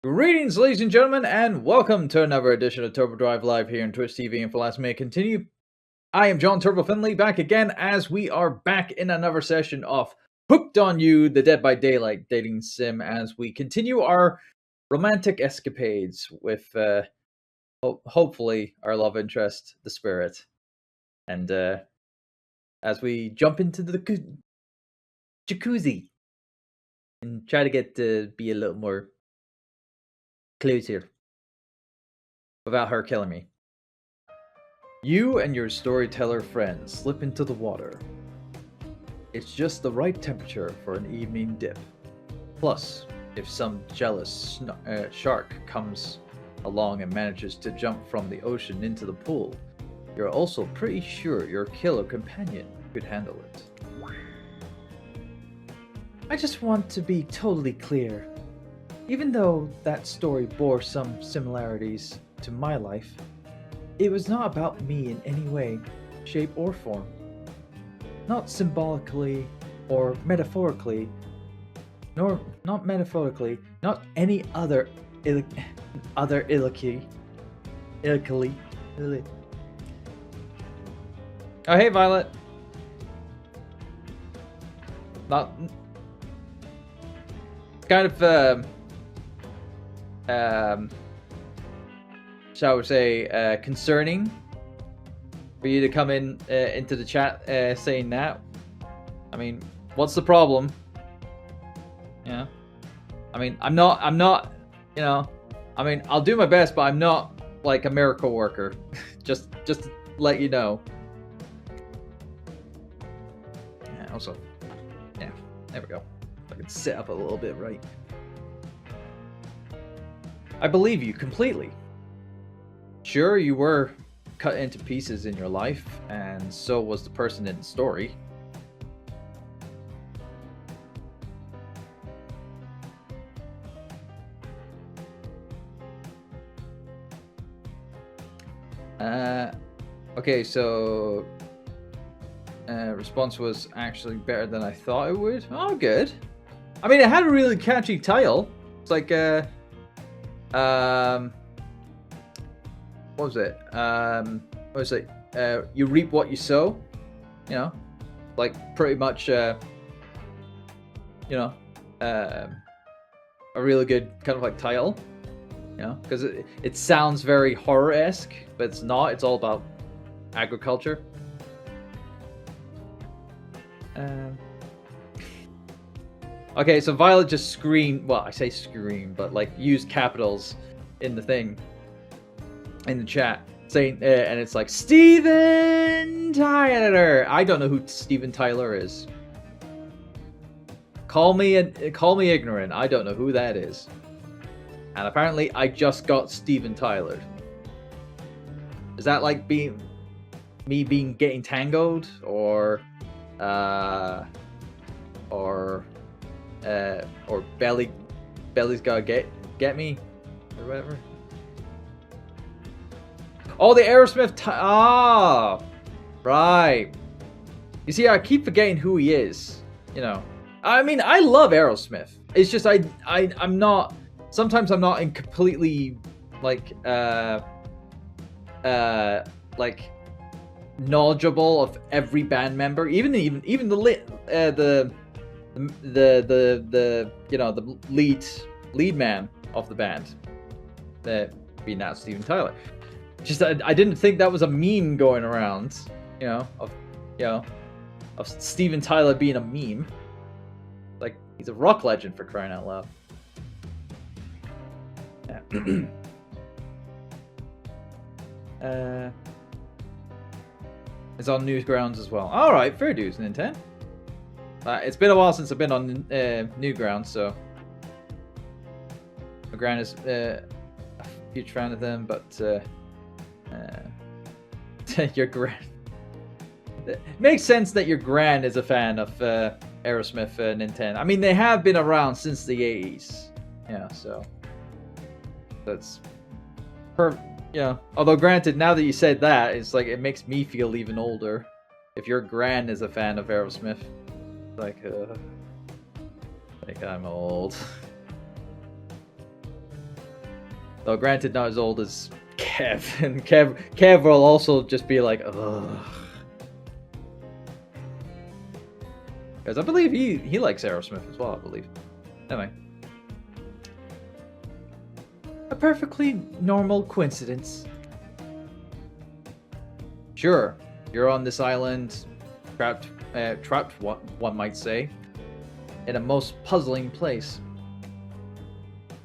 Greetings, ladies and gentlemen, and welcome to another edition of Turbo Drive Live here on Twitch TV. And for last minute continue, I am John Turbo Finley, back again as we are back in another session of Hooked on You, the Dead by Daylight dating sim, as we continue our romantic escapades with hopefully our love interest, the Spirit. And as we jump into the jacuzzi and try to get to be a little more closer without her killing me. You and your storyteller friends slip into the water. It's just the right temperature for an evening dip. Plus, if some jealous shark comes along and manages to jump from the ocean into the pool, you're also pretty sure your killer companion could handle it. I just want to be totally clear. Even though that story bore some similarities to my life, it was not about me in any way, shape, or form. Not symbolically or metaphorically, not any other illiquity. Oh, hey, Violet. Not kind of shall we say, concerning for you to come in into the chat saying that. I mean, what's the problem? Yeah. I mean, I'm not, you know, I mean, I'll do my best, but I'm not like a miracle worker. just to let you know. Yeah, also, yeah, there we go. I can sit up a little bit, right? I believe you completely. Sure, you were cut into pieces in your life, and so was the person in the story. Okay, so response was actually better than I thought it would. Oh, good. I mean, it had a really catchy title. It's like what was it? You reap what you sow. You know, like pretty much. You know, a really good kind of like title. You know, because it sounds very horror-esque, but it's not. It's all about agriculture. Okay, so Violet just screamed. Well, I say scream, but like use capitals in the thing, in the chat, saying, and it's like Steven Tyler. I don't know who Steven Tyler is. Call me ignorant. I don't know who that is. And apparently, I just got Steven Tyler. Is that like getting tangled, or Belly's gotta get me, or whatever. Oh, the Aerosmith. Right. You see, I keep forgetting who he is. You know, I mean, I love Aerosmith. It's just I'm not. Sometimes I'm not in completely like knowledgeable of every band member, even the you know, the lead man of the band, that being now Steven Tyler. Just I didn't think that was a meme going around, you know, of Steven Tyler being a meme. Like, he's a rock legend, for crying out loud. Yeah. It's on Newgrounds as well. All right, fair dues, Nintendo. It's been a while since I've been on Newgrounds, so my gran is a huge fan of them, but your gran. It makes sense that your gran is a fan of Aerosmith, Nintendo. I mean, they have been around since the 80s. Yeah, so that's yeah. Although granted, now that you said that, it's like it makes me feel even older. If your gran is a fan of Aerosmith, like I'm old. Though granted, not as old as Kev, and Kev will also just be like, ugh. Because I believe he likes Aerosmith as well, I believe. Anyway. A perfectly normal coincidence. Sure, you're on this island, trapped, one might say, in a most puzzling place.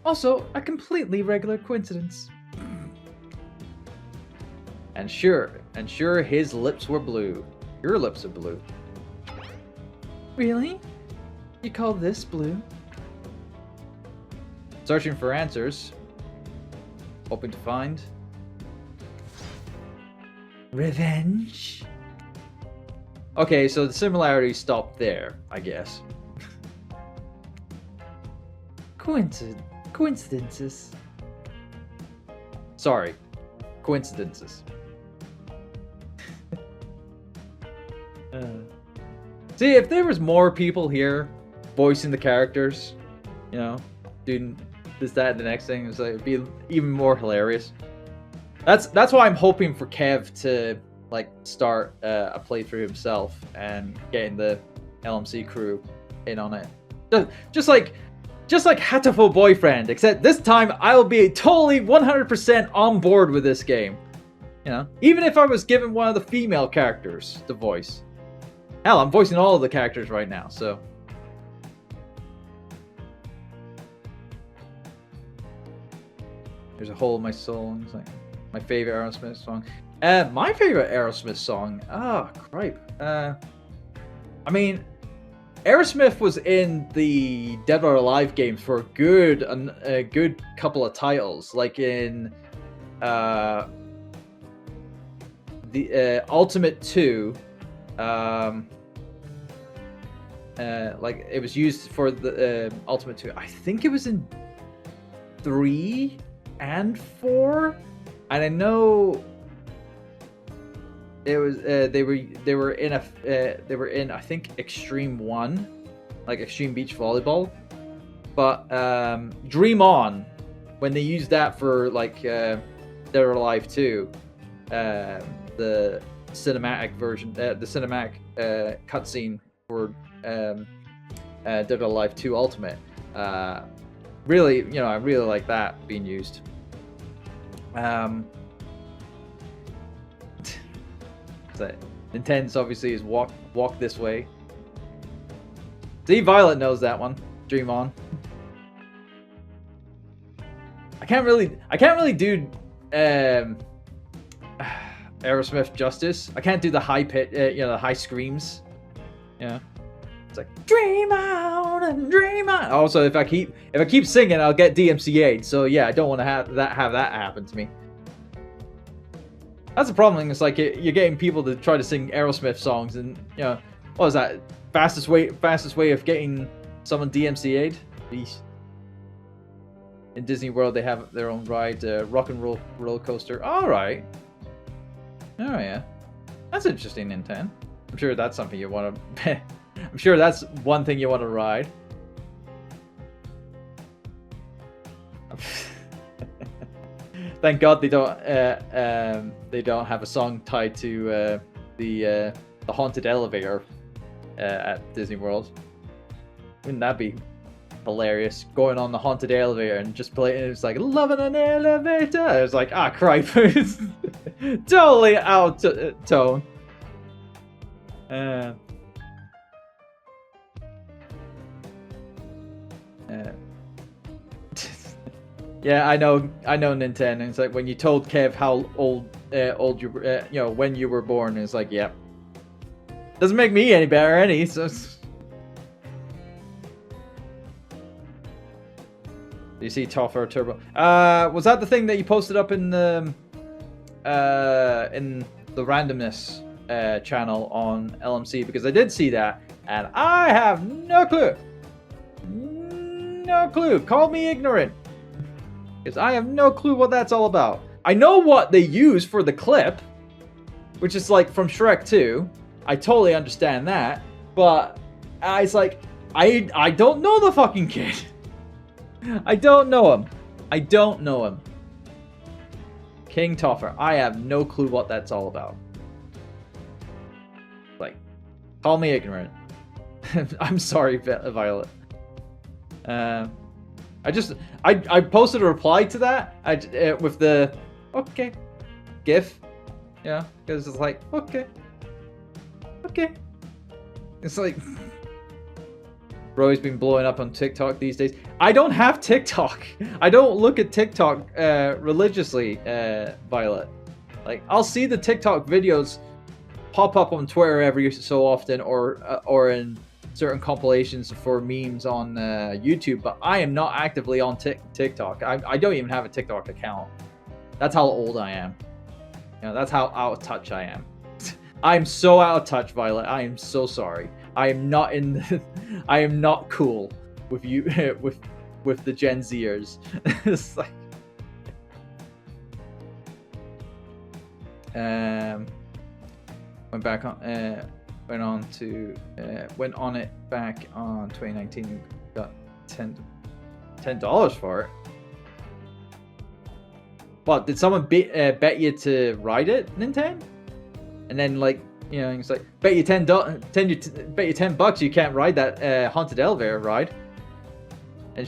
Also, a completely regular coincidence. And sure, his lips were blue. Your lips are blue. Really? You call this blue? Searching for answers. Hoping to find... revenge? Okay, so the similarities stop there, I guess. Coincidences. Sorry. Coincidences. See, if there was more people here voicing the characters, you know, doing this, that, and the next thing, it'd be even more hilarious. That's why I'm hoping for Kev to like start a playthrough himself and getting the LMC crew in on it. Just like Hatoful Boyfriend, except this time I'll be totally 100% on board with this game. You know, even if I was given one of the female characters to voice. Hell, I'm voicing all of the characters right now, so. There's a hole in my soul. It's like my favorite Aerosmith song. My favorite Aerosmith song. Ah, cripe. I mean, Aerosmith was in the Dead or Alive games for a good couple of titles, like in the Ultimate 2. Like it was used for the Ultimate 2. I think it was in 3 and 4, and I know it was they were in I think Extreme 1, like Extreme Beach Volleyball, but Dream On, when they used that for like Dead or Alive 2, the cinematic version, the cinematic cutscene for Dead or Alive 2 Ultimate, really, you know, I really like that being used. So Intense obviously is walk this way. See, Violet knows that one. Dream On. I can't really do Aerosmith justice. I can't do the high pitch, the high screams. Yeah, it's like dream on and dream on. Also, if I keep singing, I'll get DMCA'd. So yeah, I don't want to have that happen to me. That's the problem. It's like you're getting people to try to sing Aerosmith songs, and you know, what is that? Fastest way of getting someone DMCA'd. Jeez. In Disney World, they have their own ride, rock and roller coaster. All right. Oh yeah, that's interesting, Nintendo. I'm sure that's something you want to. I'm sure that's one thing you want to ride. Thank God they don't have a song tied to the haunted elevator at Disney World. Wouldn't that be hilarious? Going on the haunted elevator and just playing, it's like loving an elevator. It's like, ah, cripe. It's totally out tone. Yeah, I know, Nintendo. It's like when you told Kev how old you were, when you were born. It's like, yep. Doesn't make me any better, any. So. You see Toffer Turbo. Was that the thing that you posted up in the randomness channel on LMC? Because I did see that, and I have no clue. No clue. Call me ignorant. Because I have no clue what that's all about. I know what they use for the clip, which is like from Shrek 2. I totally understand that. But it's like, I don't know the fucking kid. I don't know him. King Toffer. I have no clue what that's all about. Like, call me ignorant. I'm sorry, Violet. I posted a reply to that with the okay gif, yeah, because it's like okay. It's like Bro's been blowing up on TikTok these days. I don't have TikTok. I don't look at TikTok religiously, Violet. Like, I'll see the TikTok videos pop up on Twitter every so often, or in certain compilations for memes on YouTube, but I am not actively on TikTok. I don't even have a TikTok account. That's how old I am. You know, that's how out of touch I am. I'm so out of touch, Violet. I am so sorry. I am not I am not cool with you with the Gen Zers. It's like, went on it back on 2019. Got $10 for it. What, did someone bet you to ride it, Nintendo? And then, like, you know, it's like, bet you $10 you can't ride that haunted elevator ride. And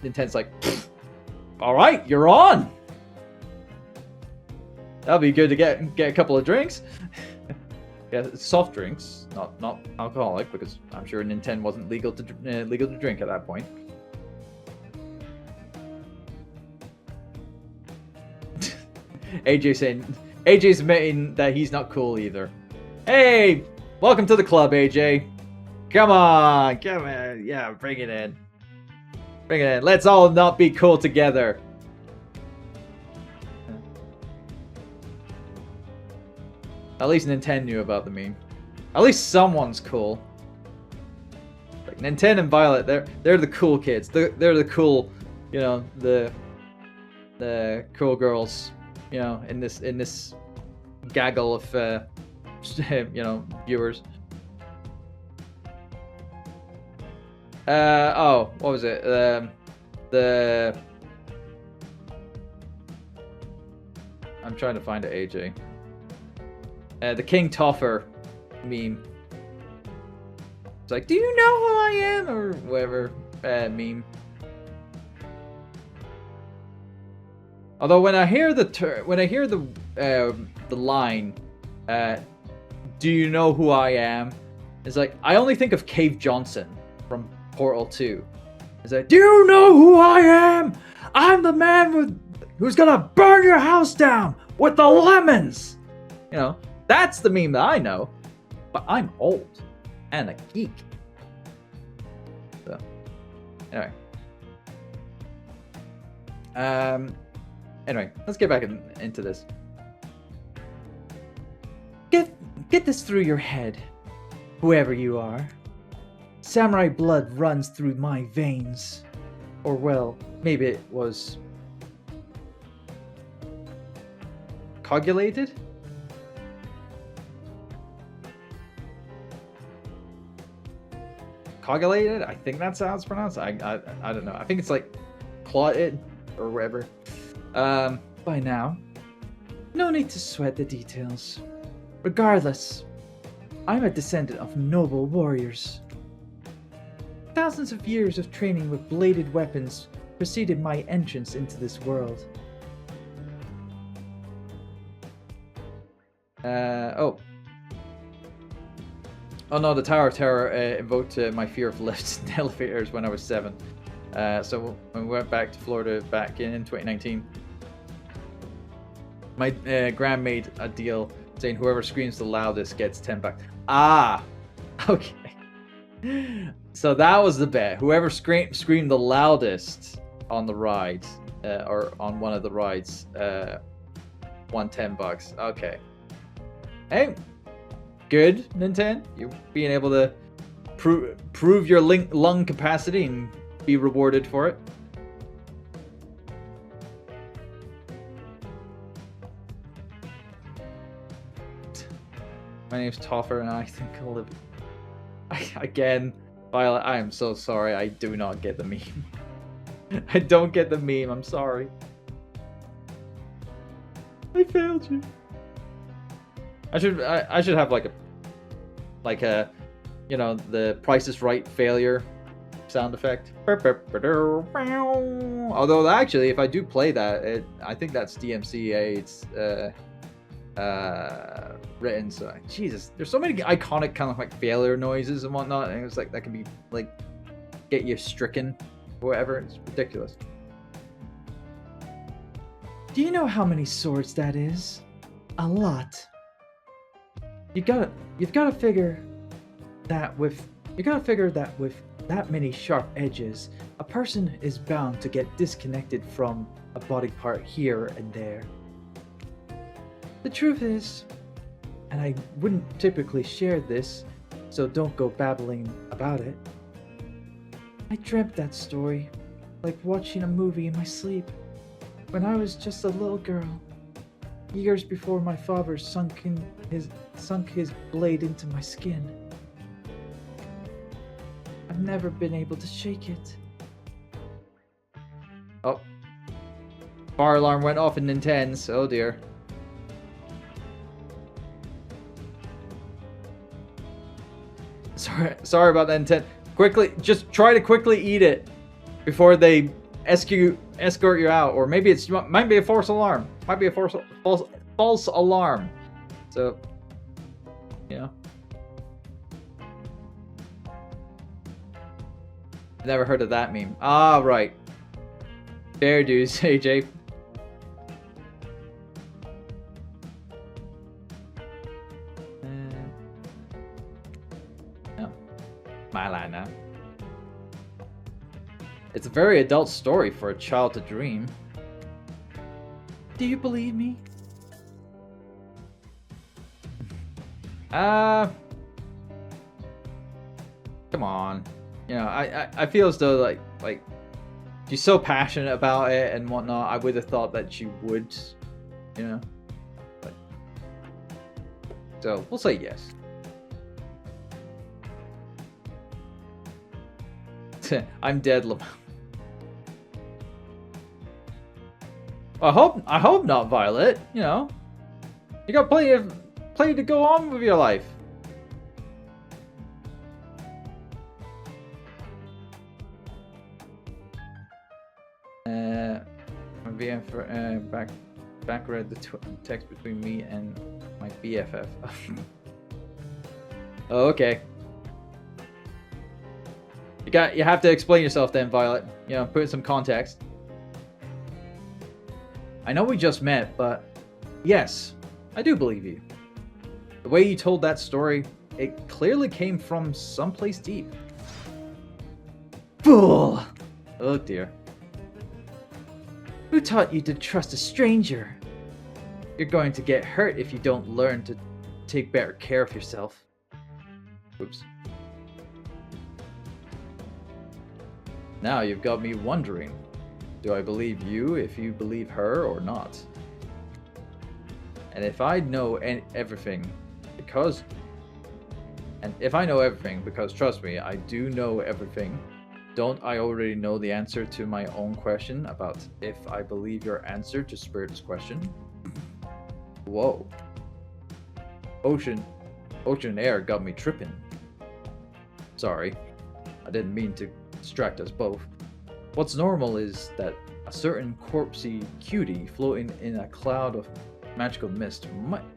Nintendo's like, all right, you're on. That'll be good to get a couple of drinks. Yeah, soft drinks, not alcoholic, because I'm sure Nintendo wasn't legal to drink at that point. AJ's admitting that he's not cool either. Hey, welcome to the club, AJ. Come on, yeah, bring it in. Let's all not be cool together. At least Nintendo knew about the meme. At least someone's cool. Like Nintendo and Violet, they're the cool kids. They're the cool, you know, the cool girls, you know, in this gaggle of you know, viewers. Oh, what was it? I'm trying to find it, AJ. The King Toffer meme. It's like, do you know who I am? Or whatever meme. Although when I hear the line, do you know who I am? It's like, I only think of Cave Johnson from Portal 2. It's like, do you know who I am? I'm the man who's gonna burn your house down with the lemons. You know, that's the meme that I know. But I'm old and a geek. So, anyway. Anyway, let's get back into this. Get this through your head, whoever you are. Samurai blood runs through my veins. Or, well, maybe it was coagulated? Coagulated? I think that's how it's pronounced. I don't know. I think it's like clotted or whatever. By now, no need to sweat the details. Regardless, I'm a descendant of noble warriors. Thousands of years of training with bladed weapons preceded my entrance into this world. Oh no, the Tower of Terror invoked my fear of lifts and elevators when I was 7. So when we went back to Florida back in 2019, my Graham made a deal saying whoever screams the loudest gets $10. Ah, okay. So that was the bet. Whoever screamed the loudest on the ride, or on one of the rides, won $10. Okay. Hey, good, Nintendo. You being able to prove your lung capacity and be rewarded for it. My name's Toffer and I think I'll live. Again, Violet, I am so sorry. I do not get the meme. I don't get the meme. I'm sorry. I failed you. I should have like a you know, the Price is Right failure sound effect. Although actually, if I do play that, I think that's DMCA. It's written. So Jesus, there's so many iconic kind of like failure noises and whatnot, and it's like that can be like get you stricken, or whatever. It's ridiculous. Do you know how many swords that is? A lot. You've got to figure that with that many sharp edges, a person is bound to get disconnected from a body part here and there. The truth is, and I wouldn't typically share this, so don't go babbling about it, I dreamt that story, like watching a movie in my sleep, when I was just a little girl, years before my father sunk his blade into my skin. I've never been able to shake it. Oh. Fire alarm went off in Nintense. Oh dear. Sorry about that, Nintendo. Quickly, just try to quickly eat it before they escort you out, or maybe might be a false alarm. Might be a false alarm. So, you know. Never heard of that meme. Ah, right. Fair dues, AJ. No. My line now. It's a very adult story for a child to dream. Do you believe me? Come on. You know, I feel as though like she's so passionate about it and whatnot. I would have thought that she would, you know. But, so we'll say yes. I'm dead, Lamar. I hope not, Violet. You know, you got plenty to go on with your life. Back read the text between me and my BFF. Oh, okay. You have to explain yourself then, Violet. You know, put in some context. I know we just met, but yes, I do believe you. The way you told that story, it clearly came from someplace deep. Fool! Oh dear. Who taught you to trust a stranger? You're going to get hurt if you don't learn to take better care of yourself. Oops. Now you've got me wondering, do I believe you if you believe her or not? And if I know everything, because trust me, I do know everything, don't I already know the answer to my own question about if I believe your answer to Spirit's question? Whoa. Ocean air got me tripping. Sorry, I didn't mean to distract us both. What's normal is that a certain corpsey cutie floating in a cloud of magical mist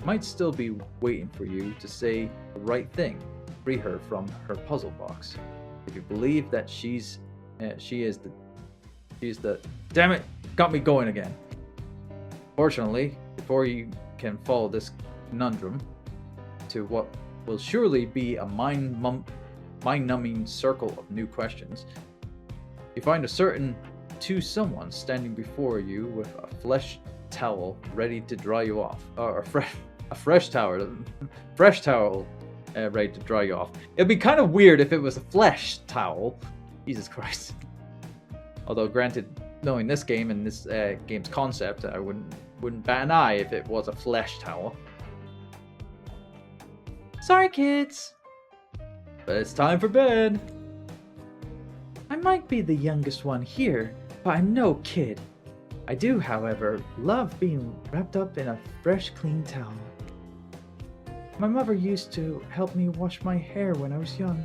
might still be waiting for you to say the right thing, free her from her puzzle box. If you believe that she is the damn it, got me going again. Fortunately, before you can follow this conundrum to what will surely be a mind-numbing circle of new questions, you find a certain someone standing before you with a flesh towel ready to dry you off, or a fresh towel ready to dry you off. It'd be kind of weird if it was a flesh towel. Jesus Christ. Although, granted, knowing this game and this game's concept, I wouldn't bat an eye if it was a flesh towel. Sorry, kids, but it's time for bed. I might be the youngest one here, but I'm no kid. I do, however, love being wrapped up in a fresh, clean towel. My mother used to help me wash my hair when I was young.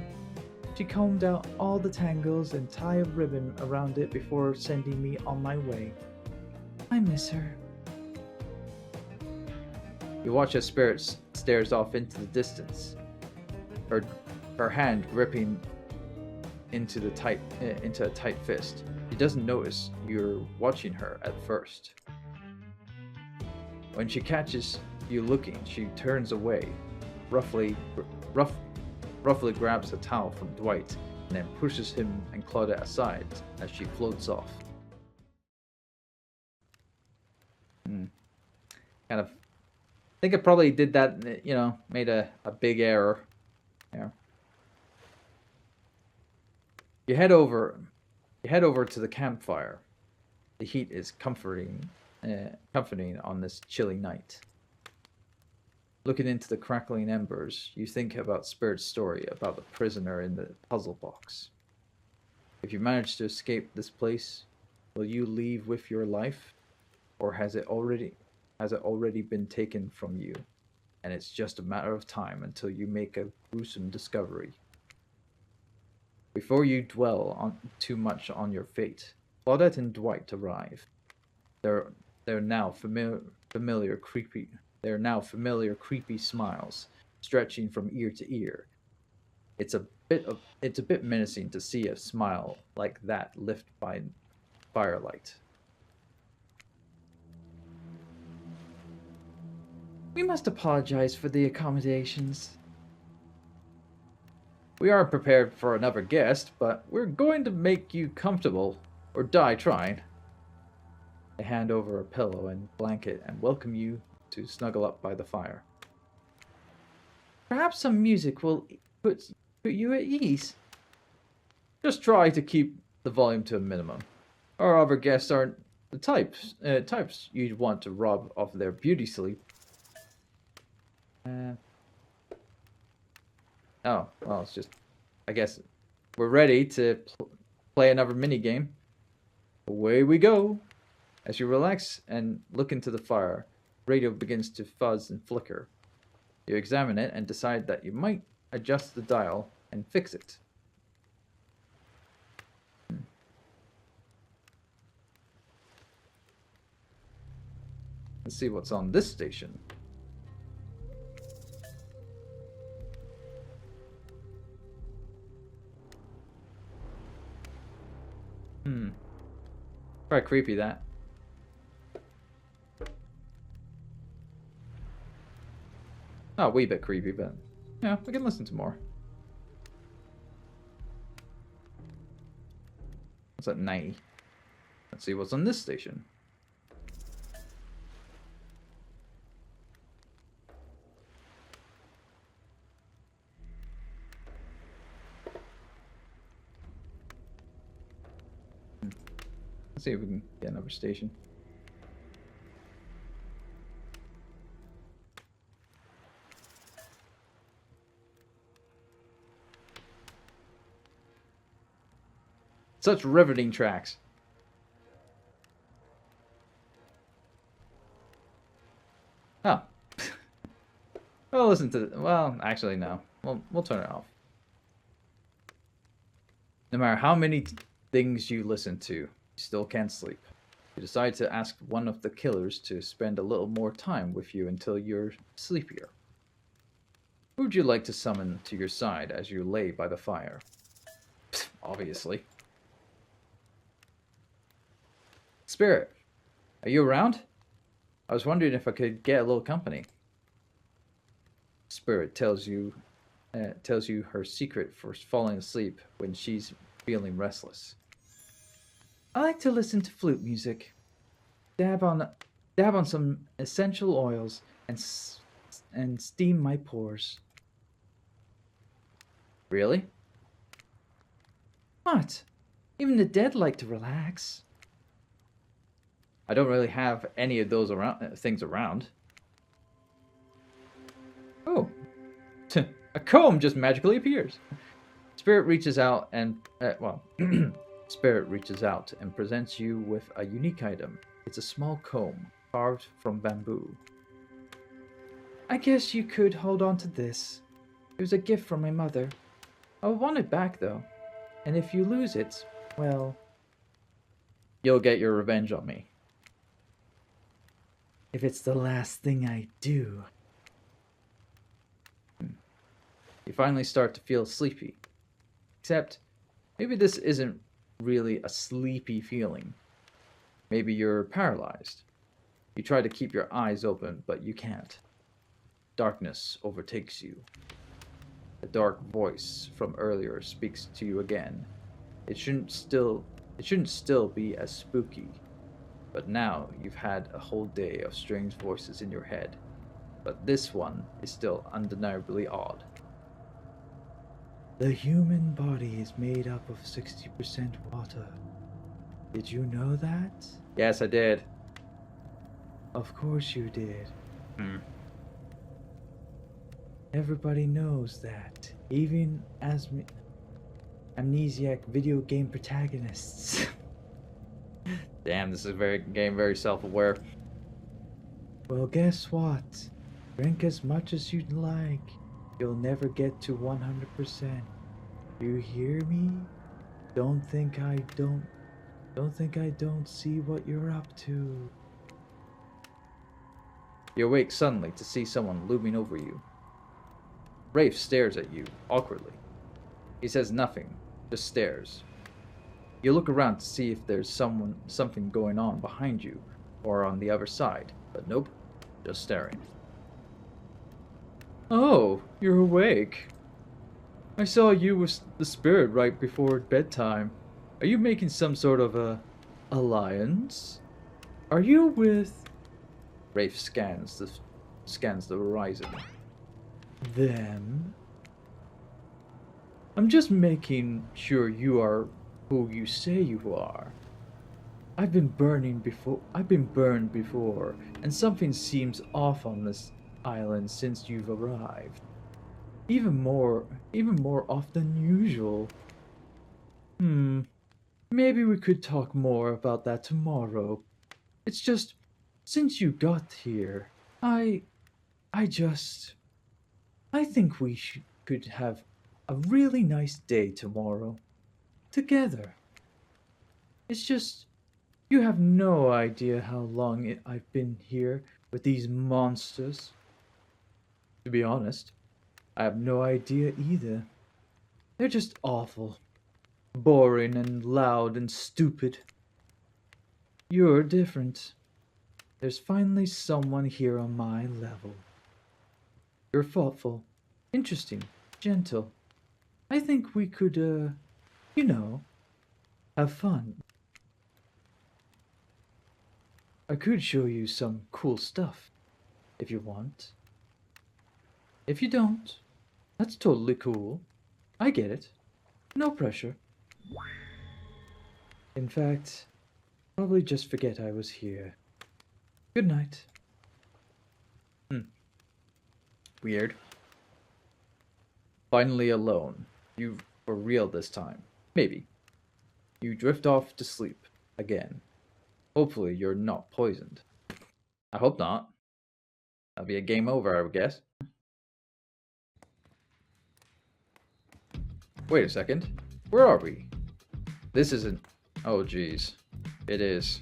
She combed out all the tangles and tied a ribbon around it before sending me on my way. I miss her. You watch as Spirit stares off into the distance, her hand gripping into a tight fist. She doesn't notice you're watching her at first. When she catches you looking, she turns away, roughly grabs a towel from Dwight, and then pushes him and Claudette aside as she floats off. Kind of, I think I probably did that, made a big error. Yeah. You head over to the campfire. The heat is comforting on this chilly night. Looking into the crackling embers, you think about Spirit's story about the prisoner in the puzzle box. If you manage to escape this place, will you leave with your life, or has it already been taken from you, and it's just a matter of time until you make a gruesome discovery? Before you dwell on too much on your fate, Claudette and Dwight arrive. They're now familiar creepy smiles stretching from ear to ear. It's a bit menacing to see a smile like that lit by firelight. We must apologize for the accommodations. We aren't prepared for another guest, but we're going to make you comfortable, or die trying. They hand over a pillow and blanket and welcome you to snuggle up by the fire. Perhaps some music will put you at ease. Just try to keep the volume to a minimum. Our other guests aren't the types you'd want to rob of their beauty sleep. Oh, well, it's just, I guess we're ready to play another minigame. Away we go. As you relax and look into the fire, radio begins to fuzz and flicker. You examine it and decide that you might adjust the dial and fix it. Let's see what's on this station. Quite creepy, that. Oh, a wee bit creepy, but yeah, we can listen to more. What's at 90? Let's see what's on this station. Let's see if we can get another station. Such riveting tracks. Oh. Well, listen to well, actually no. We'll turn it off. No matter how many things you listen to, you still can't sleep. You decide to ask one of the killers to spend a little more time with you until you're sleepier. Who would you like to summon to your side as you lay by the fire? Obviously. Spirit, are you around? I was wondering if I could get a little company. Spirit tells you her secret for falling asleep when she's feeling restless. I like to listen to flute music, dab on some essential oils, and steam my pores. Really? What? Even the dead like to relax. I don't really have any of those things around. Oh, a comb just magically appears. Spirit reaches out and Spirit reaches out and presents you with a unique item. It's a small comb carved from bamboo. I guess you could hold on to this. It was a gift from my mother. I'll want it back though. And if you lose it, well, you'll get your revenge on me. If it's the last thing I do. You finally start to feel sleepy. Except, maybe this isn't really a sleepy feeling. Maybe you're paralyzed. You try to keep your eyes open, but you can't. Darkness overtakes you. The dark voice from earlier speaks to you again. It shouldn't still be as spooky. But now you've had a whole day of strange voices in your head. But this one is still undeniably odd. The human body is made up of 60% water. Did you know that? Yes, I did. Of course you did. Everybody knows that, even as amnesiac video game protagonists. Damn, this is very self-aware. Well, guess what? Drink as much as you'd like. You'll never get to 100%. You hear me? Don't think I don't see what you're up to. You awake suddenly to see someone looming over you. Rafe stares at you, awkwardly. He says nothing, just stares. You look around to see if there's something going on behind you, or on the other side, but nope, just staring. Oh, you're awake. I saw you with the spirit right before bedtime. Are you making some sort of a alliance? Are you with... Rafe scans the horizon. Them? I'm just making sure you are who you say you are. I've been burned before, and something seems off on this island since you've arrived. Even more off than usual. Maybe we could talk more about that tomorrow. It's just, since you got here, I think we could have a really nice day tomorrow. Together. It's just, you have no idea how long I've been here with these monsters. To be honest, I have no idea either. They're just awful. Boring and loud and stupid. You're different. There's finally someone here on my level. You're thoughtful, interesting, gentle. I think we could, have fun. I could show you some cool stuff, if you want. If you don't, that's totally cool. I get it. No pressure. In fact, probably just forget I was here. Good night. Weird. Finally alone. You for real this time. Maybe. You drift off to sleep again. Hopefully you're not poisoned. I hope not. That'll be a game over, I would guess. Wait a second. Where are we? This isn't... Oh, geez. It is.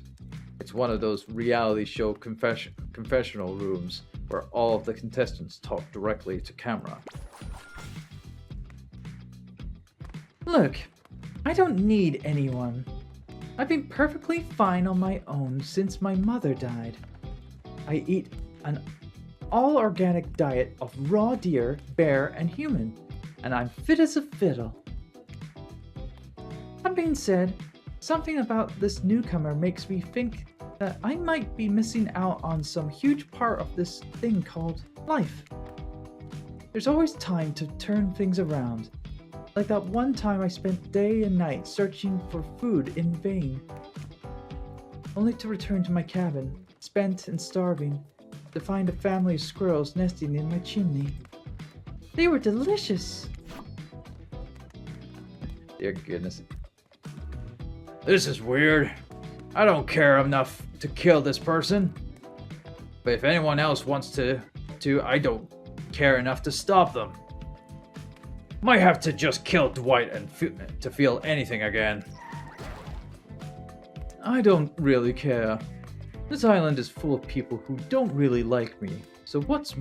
It's one of those reality show confessional rooms where all of the contestants talk directly to camera. Look, I don't need anyone. I've been perfectly fine on my own since my mother died. I eat an all-organic diet of raw deer, bear, and human, and I'm fit as a fiddle. That being said, something about this newcomer makes me think that I might be missing out on some huge part of this thing called life. There's always time to turn things around. Like that one time I spent day and night searching for food in vain, only to return to my cabin, spent and starving, to find a family of squirrels nesting in my chimney. They were delicious! Dear goodness. This is weird. I don't care enough to kill this person. But if anyone else wants to, I don't care enough to stop them. Might have to just kill Dwight and to feel anything again. I don't really care. This island is full of people who don't really like me. So what's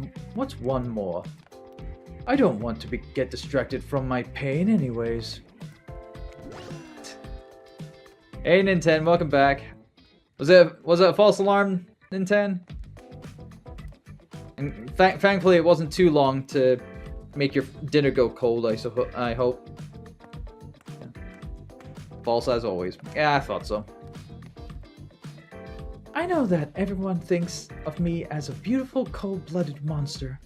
one more? I don't want to get distracted from my pain anyways. Hey Ninten, welcome back. Was it a false alarm, Ninten? And thankfully it wasn't too long to make your dinner go cold, I hope. Yeah. False as always. Yeah, I thought so. I know that everyone thinks of me as a beautiful, cold-blooded monster.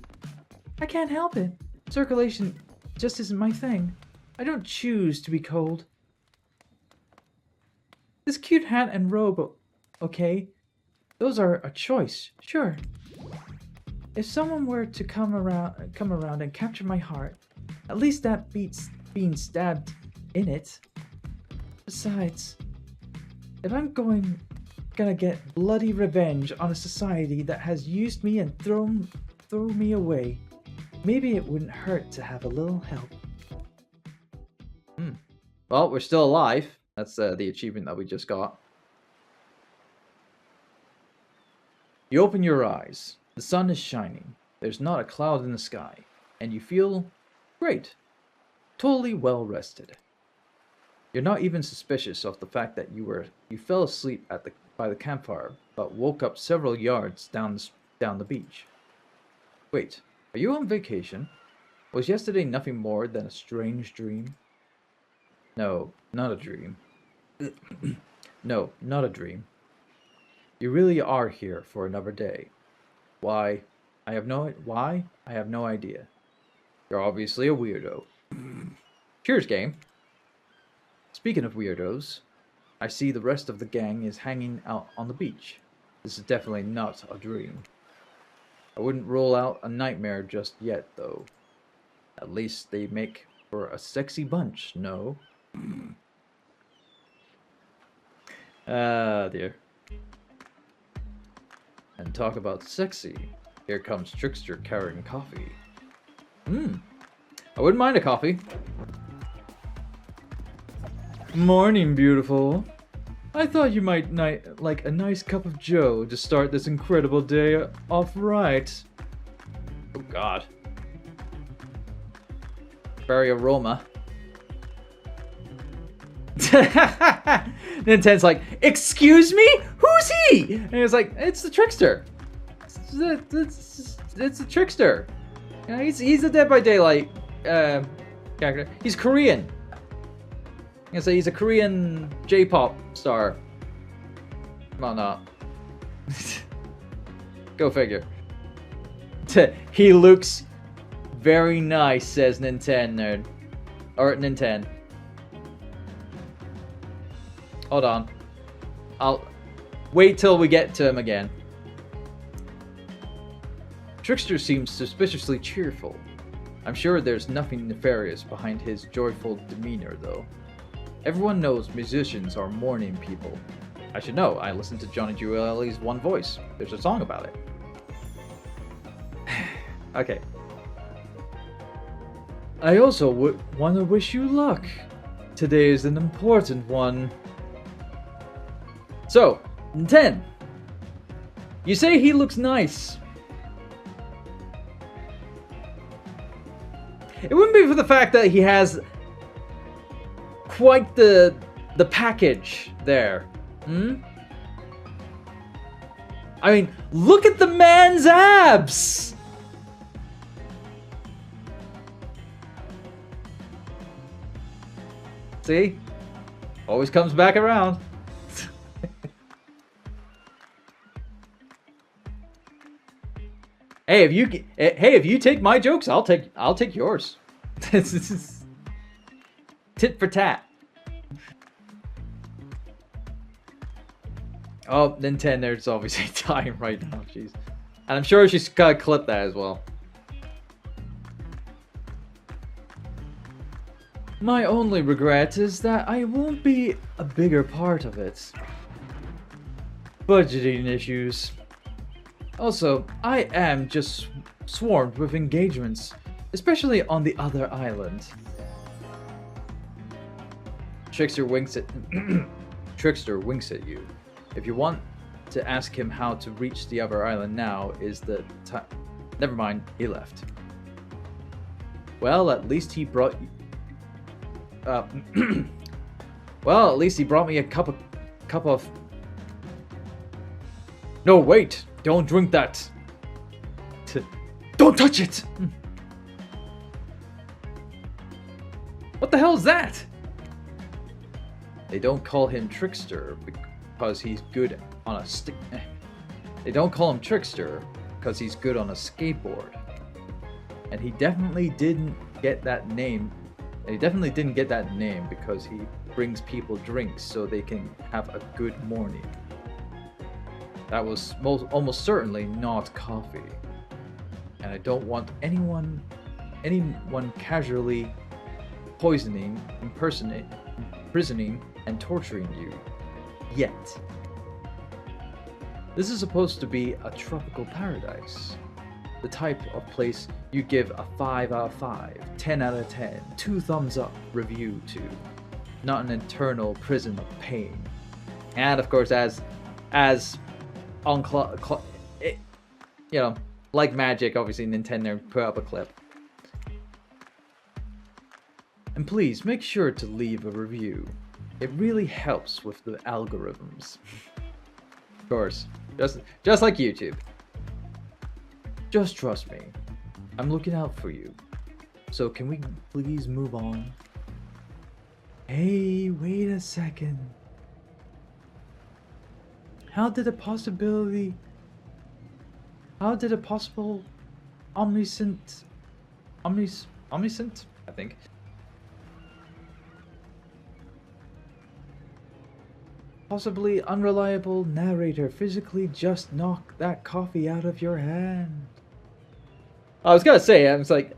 I can't help it. Circulation just isn't my thing. I don't choose to be cold. This cute hat and robe, okay? Those are a choice, sure. If someone were to come around and capture my heart, at least that beats being stabbed in it. Besides, if I'm gonna get bloody revenge on a society that has used me and throw me away, maybe it wouldn't hurt to have a little help. Well, we're still alive. That's the achievement that we just got. You open your eyes. The sun is shining. There's not a cloud in the sky, and you feel great. Totally well rested. You're not even suspicious of the fact that you fell asleep by the campfire, but woke up several yards down the beach. Wait, are you on vacation? Was yesterday nothing more than a strange dream? No, not a dream. No, not a dream. You really are here for another day. Why? I have no idea. You're obviously a weirdo. Cheers, game. Speaking of weirdos, I see the rest of the gang is hanging out on the beach. This is definitely not a dream. I wouldn't rule out a nightmare just yet, though. At least they make for a sexy bunch, no? Ah, dear. And talk about sexy. Here comes Trickster carrying coffee. I wouldn't mind a coffee. Morning, beautiful. I thought you might like a nice cup of joe to start this incredible day off right. Oh god. Very aroma. Nintendo's like, excuse me? Who's he? And he's like, it's the Trickster. It's the Trickster. You know, he's a Dead by Daylight character. He's Korean. I'm gonna say he's a Korean J-pop star. Well, not. Go figure. He looks very nice, says Nintendo nerd. Or Nintendo. Hold on. I'll wait till we get to him again. Trickster seems suspiciously cheerful. I'm sure there's nothing nefarious behind his joyful demeanor, though. Everyone knows musicians are morning people. I should know, I listened to Johnny Jewel's One Voice. There's a song about it. Okay. I also want to wish you luck. Today is an important one. So, Nintendo, you say he looks nice. It wouldn't be for the fact that he has quite the package there. I mean, look at the man's abs! See? Always comes back around. Hey, if you take my jokes, I'll take yours. Tit for tat. Oh, Nintendo's obviously dying right now. Jeez, and I'm sure she's gotta clip that as well. My only regret is that I won't be a bigger part of it. Budgeting issues. Also, I am just swarmed with engagements, especially on the other island. Trickster winks at Trickster winks at you. If you want to ask him how to reach the other island now is the time. Never mind, he left. Well, at least he brought well, at least he brought me a cup of No, wait! Don't drink that! Don't touch it! What the hell is that? They don't call him Trickster because he's good on a stick. They don't call him Trickster because he's good on a skateboard. And he definitely didn't get that name. And he definitely didn't get that name because he brings people drinks so they can have a good morning. That was almost certainly not coffee. And I don't want anyone casually poisoning, imprisoning, and torturing you. Yet. This is supposed to be a tropical paradise. The type of place you give a 5 out of 5, 10 out of 10, 2 thumbs up review to. Not an eternal prison of pain. And of course, as on you know, like magic, obviously Nintendo put up a clip. And please make sure to leave a review. It really helps with the algorithms. Of course, just like YouTube. Just trust me. I'm looking out for you. So can we please move on? Hey, wait a second. How did a possible omniscient, I think. Possibly unreliable narrator physically just knock that coffee out of your hand? I was gonna say, I was like,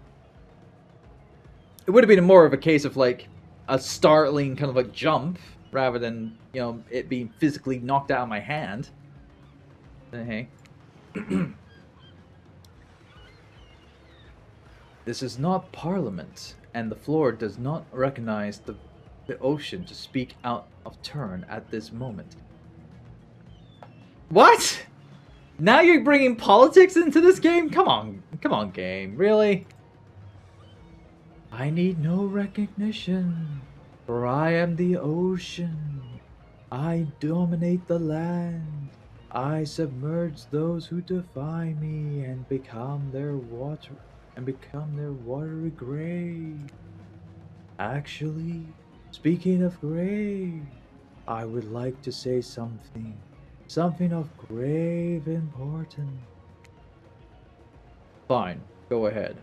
it would have been more of a case of like a startling kind of like jump rather than, you know, it being physically knocked out of my hand. Hey. This is not Parliament, and the floor does not recognize the ocean to speak out of turn at this moment. What? Now you're bringing politics into this game? Come on, game. Really? I need no recognition, for I am the ocean. I dominate the land. I submerge those who defy me and become their watery grave. Actually, speaking of grave, I would like to say something of grave importance. Fine, go ahead.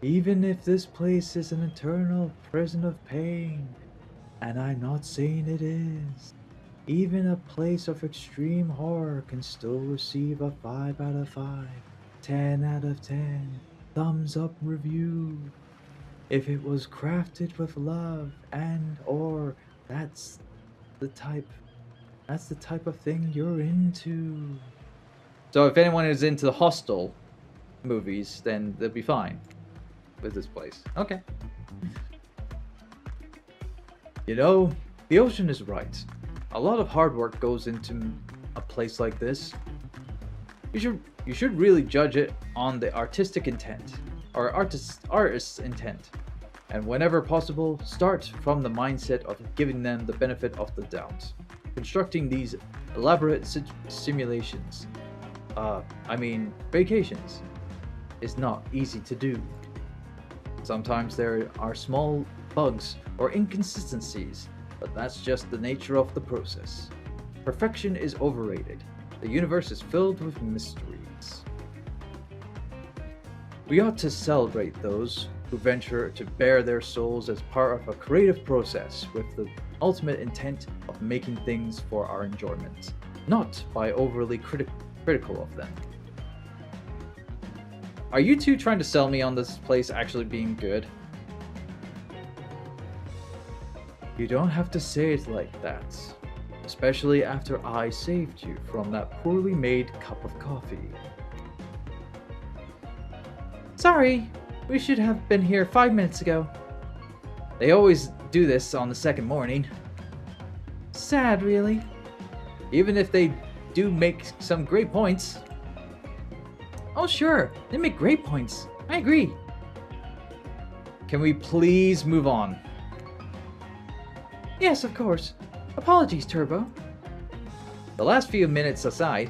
Even if this place is an eternal prison of pain, and I'm not saying it is, even a place of extreme horror can still receive a 5 out of 5, 10 out of 10, thumbs up review. If it was crafted with love or that's the type of thing you're into. So if anyone is into the Hostel movies, then they'll be fine with this place. Okay. You know, the ocean is right. A lot of hard work goes into a place like this. You should really judge it on the artistic intent, or artist's intent. And whenever possible, start from the mindset of giving them the benefit of the doubt. Constructing these elaborate simulations, vacations, is not easy to do. Sometimes there are small bugs or inconsistencies, but that's just the nature of the process. Perfection is overrated. The universe is filled with mysteries. We ought to celebrate those who venture to bare their souls as part of a creative process with the ultimate intent of making things for our enjoyment, not by overly critical of them. Are you two trying to sell me on this place actually being good? You don't have to say it like that. especially after I saved you from that poorly made cup of coffee. Sorry, we should have been here 5 minutes ago. They always do this on the second morning. Sad, really. Even if they do make some great points. Oh sure, they make great points. I agree. Can we please move on? Yes, of course. Apologies, Turbo. The last few minutes aside,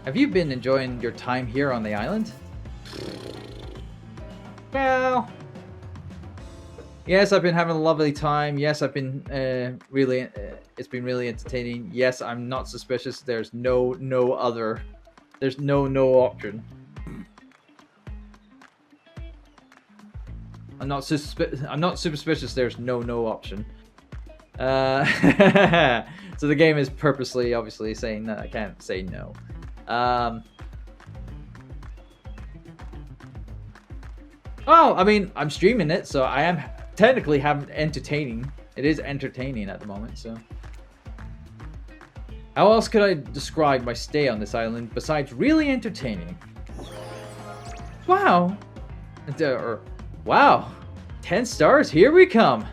have you been enjoying your time here on the island? Well, yes, I've been having a lovely time. Yes, I've been it's been really entertaining. Yes, I'm not suspicious. There's no option. I'm not suspicious. There's no option. So the game is purposely, obviously, saying that I can't say no. Oh, I mean, I'm streaming it, so I am technically entertaining. It is entertaining at the moment, so. How else could I describe my stay on this island besides really entertaining? Wow. Wow. 10 stars, here we come.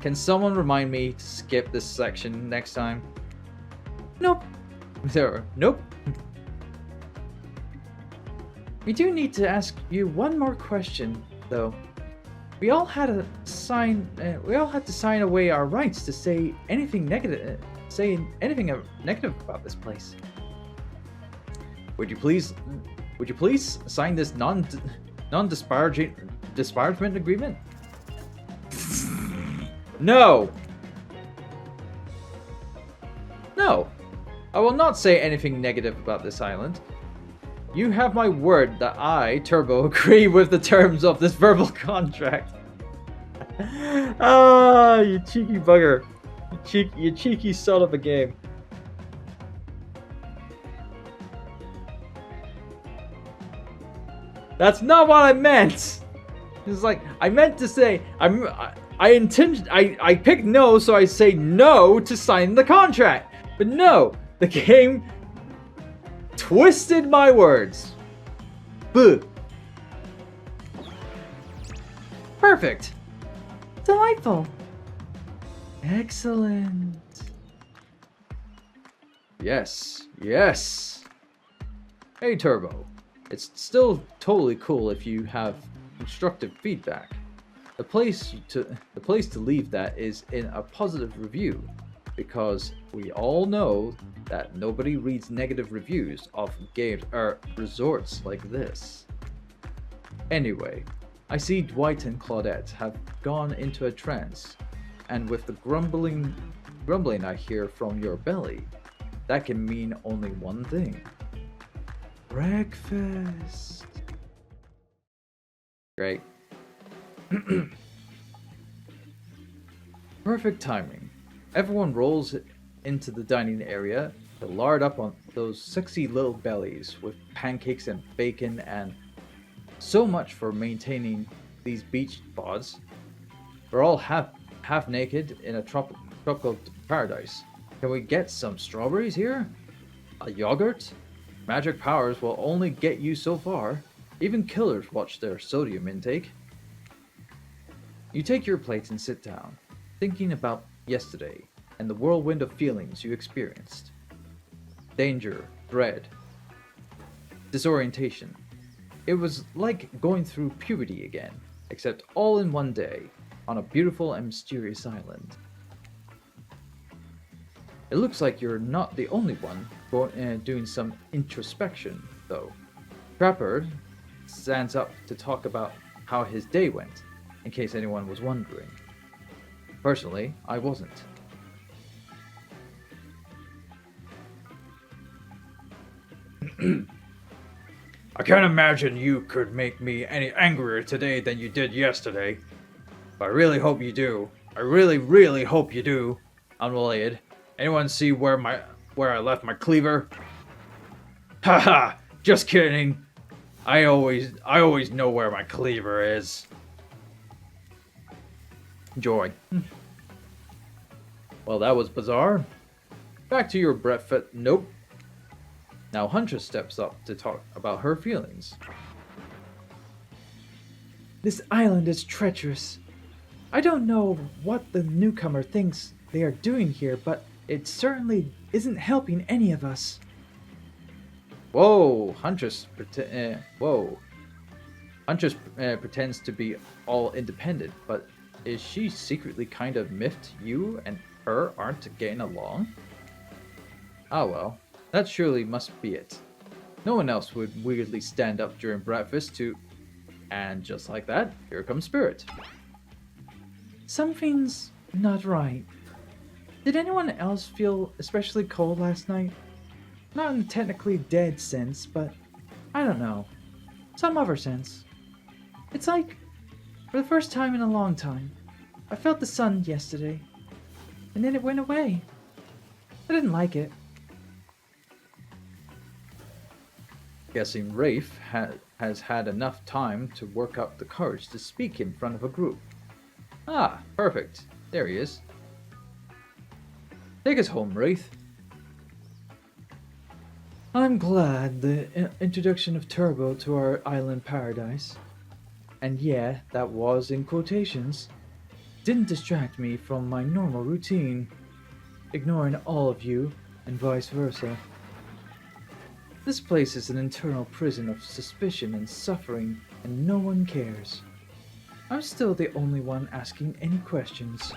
Can someone remind me to skip this section next time? Nope. Nope. We do need to ask you one more question, though. We all had to sign away our rights to say anything negative about this place. Would you please sign this non-disparagement agreement? No. No. I will not say anything negative about this island. You have my word that I, Turbo, agree with the terms of this verbal contract. Ah, you cheeky bugger. You cheeky son of a game. That's not what I meant. It's like, I meant to say, I picked no, so I say no to sign the contract. But no, the game twisted my words. Boo. Perfect. Delightful. Excellent. Yes. Hey, Turbo. It's still totally cool if you have constructive feedback. The place to leave that is in a positive review, because we all know that nobody reads negative reviews of games or resorts like this. Anyway, I see Dwight and Claudette have gone into a trance, and with the grumbling I hear from your belly, that can mean only one thing. Breakfast. Great. Perfect timing. Everyone rolls into the dining area to lard up on those sexy little bellies with pancakes and bacon, and so much for maintaining these beach bods. We're all half naked in a tropical paradise. Can we get some strawberries here? A yogurt? Magic powers will only get you so far. Even killers watch their sodium intake. You take your plate and sit down, thinking about yesterday and the whirlwind of feelings you experienced. Danger, dread, disorientation. It was like going through puberty again, except all in one day, on a beautiful and mysterious island. It looks like you're not the only one doing some introspection, though. Trapper stands up to talk about how his day went, in case anyone was wondering. Personally, I wasn't. I can't imagine you could make me any angrier today than you did yesterday. But I really hope you do. I really, really hope you do. Unrelated. Anyone see where I left my cleaver? Haha! Just kidding. I always know where my cleaver is. Joy. Well, that was bizarre. Back to your breakfast. Nope. Now Huntress steps up to talk about her feelings. This island is treacherous. I don't know what the newcomer thinks they are doing here, but it certainly isn't helping any of us. Whoa, whoa. Huntress pretends to be all independent, but is she secretly kind of miffed you and her aren't getting along? Ah well, that surely must be it. No one else would weirdly stand up during breakfast to... And just like that, here comes Spirit. Something's not right. Did anyone else feel especially cold last night? Not in a technically dead sense, but I don't know. Some other sense. It's like, for the first time in a long time, I felt the sun yesterday, and then it went away. I didn't like it. Guessing Rafe has had enough time to work up the courage to speak in front of a group. Ah, perfect. There he is. Take us home, Wraith. I'm glad the introduction of Turbo to our island paradise, and yeah, that was in quotations, didn't distract me from my normal routine, ignoring all of you and vice versa. This place is an internal prison of suspicion and suffering, and no one cares. I'm still the only one asking any questions.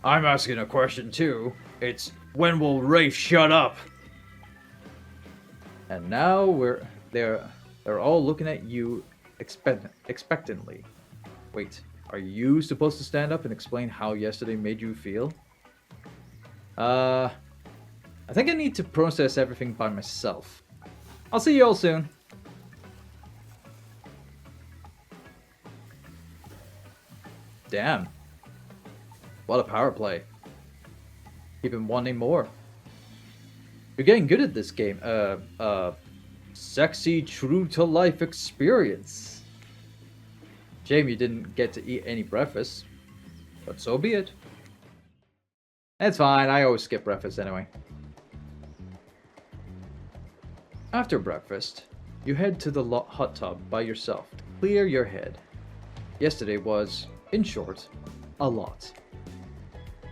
I'm asking a question too. It's, when will Rafe shut up? And now they're all looking at you expectantly. Wait, are you supposed to stand up and explain how yesterday made you feel? I think I need to process everything by myself. I'll see you all soon. Damn. What a power play. Keep him wanting more. You're getting good at this game. Sexy, true-to-life experience. Shame you didn't get to eat any breakfast. But so be it. It's fine, I always skip breakfast anyway. After breakfast, you head to the hot tub by yourself to clear your head. Yesterday was, in short, a lot.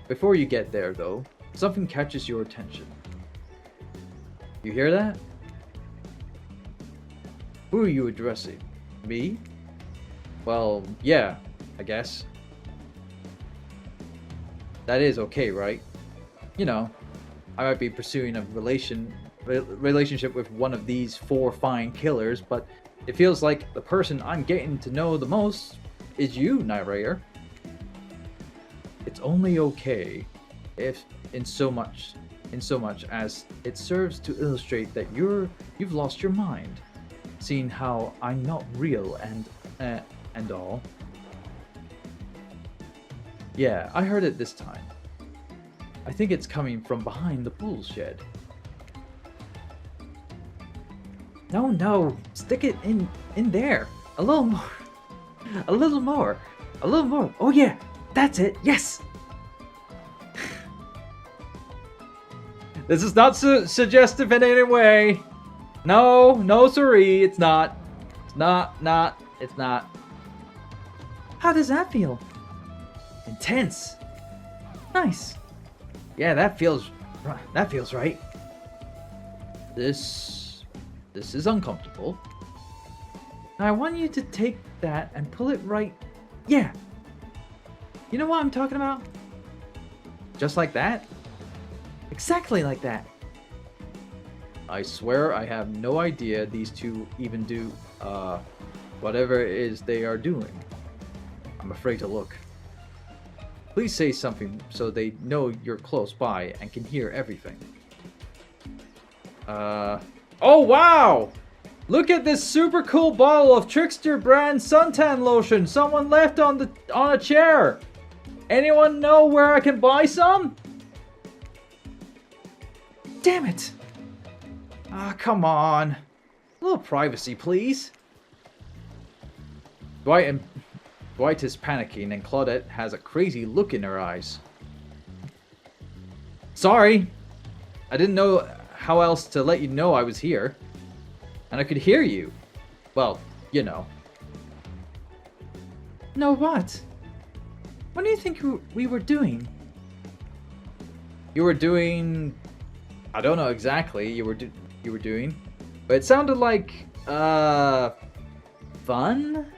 Before you get there, though, something catches your attention. You hear that? Who are you addressing? Me? Well, yeah, I guess. That is okay, right? You know, I might be pursuing a relationship with one of these 4 fine killers, but it feels like the person I'm getting to know the most is you, narrator. It's only okay if in so much as it serves to illustrate that you've lost your mind, seeing how I'm not real and all. Yeah, I heard it this time. I think it's coming from behind the pool shed. No, stick it in there. A little more. A little more. A little more. Oh yeah, that's it. Yes. This is not suggestive in any way. No, siree, it's not. It's not. How does that feel? Intense. Nice. Yeah, that feels right. This is uncomfortable. I want you to take that and pull it right. Yeah. You know what I'm talking about? Just like that? Exactly like that. I swear I have no idea these two even do, whatever it is they are doing. I'm afraid to look. Please say something so they know you're close by and can hear everything. Oh wow! Look at this super cool bottle of Trickster brand suntan lotion someone left on a chair. Anyone know where I can buy some? Damn it! Ah, come on. A little privacy, please. Do I Dwight is panicking and Claudette has a crazy look in her eyes. Sorry! I didn't know how else to let you know I was here. And I could hear you. Well, you know. No what? What do you think we were doing? You were doing... I don't know exactly you were doing. But it sounded like... fun?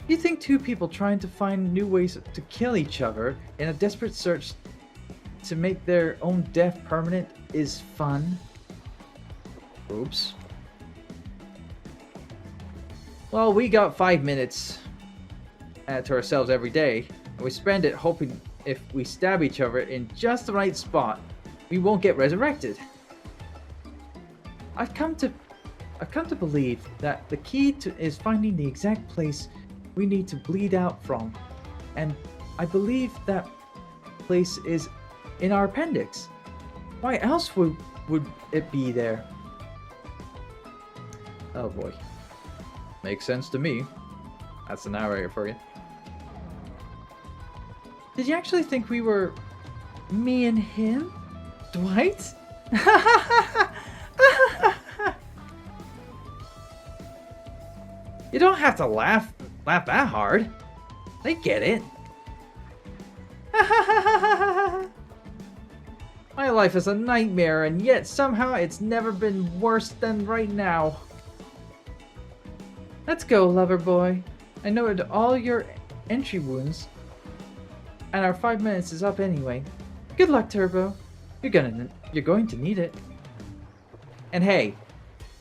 You think two people trying to find new ways to kill each other in a desperate search to make their own death permanent is fun? Oops. Well, we got 5 minutes to ourselves every day, and we spend it hoping if we stab each other in just the right spot, we won't get resurrected. I've come to believe that the key is finding the exact place we need to bleed out from, and I believe that place is in our appendix. Why else would it be there? Oh boy. Makes sense to me. That's the narrator for you. Did you actually think we were me and him? Dwight? You don't have to laugh that hard. They get it. My life is a nightmare, and yet somehow it's never been worse than right now. Let's go, lover boy. I noted all your entry wounds, and our 5 minutes is up anyway. Good luck, Turbo. You're going to need it. And hey,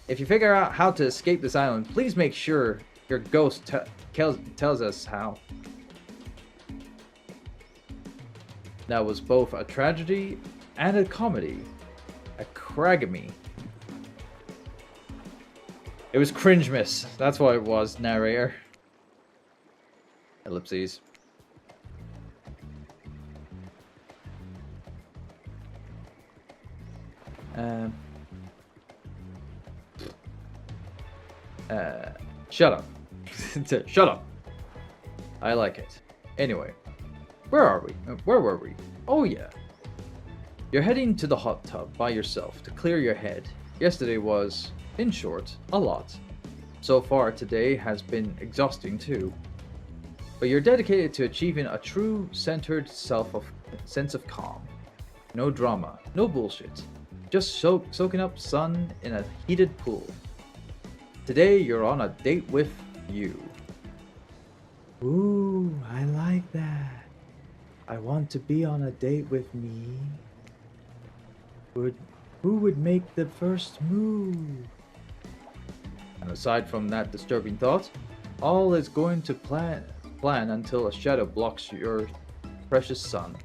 if you figure out how to escape this island, please make sure your ghost tells us how. That was both a tragedy and a comedy. A cragamy. It was cringe-miss. That's what it was, narrator. Ellipses. Shut up. Shut up. I like it. Anyway, where are we? Where were we? Oh yeah. You're heading to the hot tub by yourself to clear your head. Yesterday was, in short, a lot. So far today has been exhausting too. But you're dedicated to achieving a true centered sense of calm. No drama, no bullshit. Just soaking up sun in a heated pool. Today you're on a date with you. Ooh, I like that. I want to be on a date with me. Who would make the first move? And aside from that disturbing thought, all is going to plan until a shadow blocks your precious sun.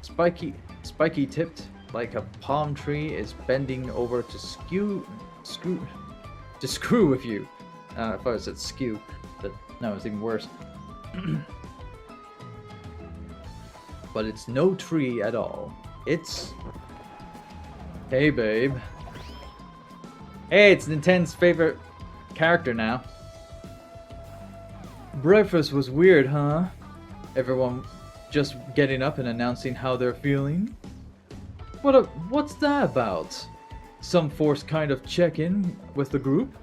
Spiky tipped like a palm tree is bending over to screw with you. I thought it said skew, but no, it's even worse. But it's no tree at all. It's... Hey, babe. Hey, it's Nintendo's favorite character now. Breakfast was weird, huh? Everyone just getting up and announcing how they're feeling? What's that about? Some forced kind of check-in with the group?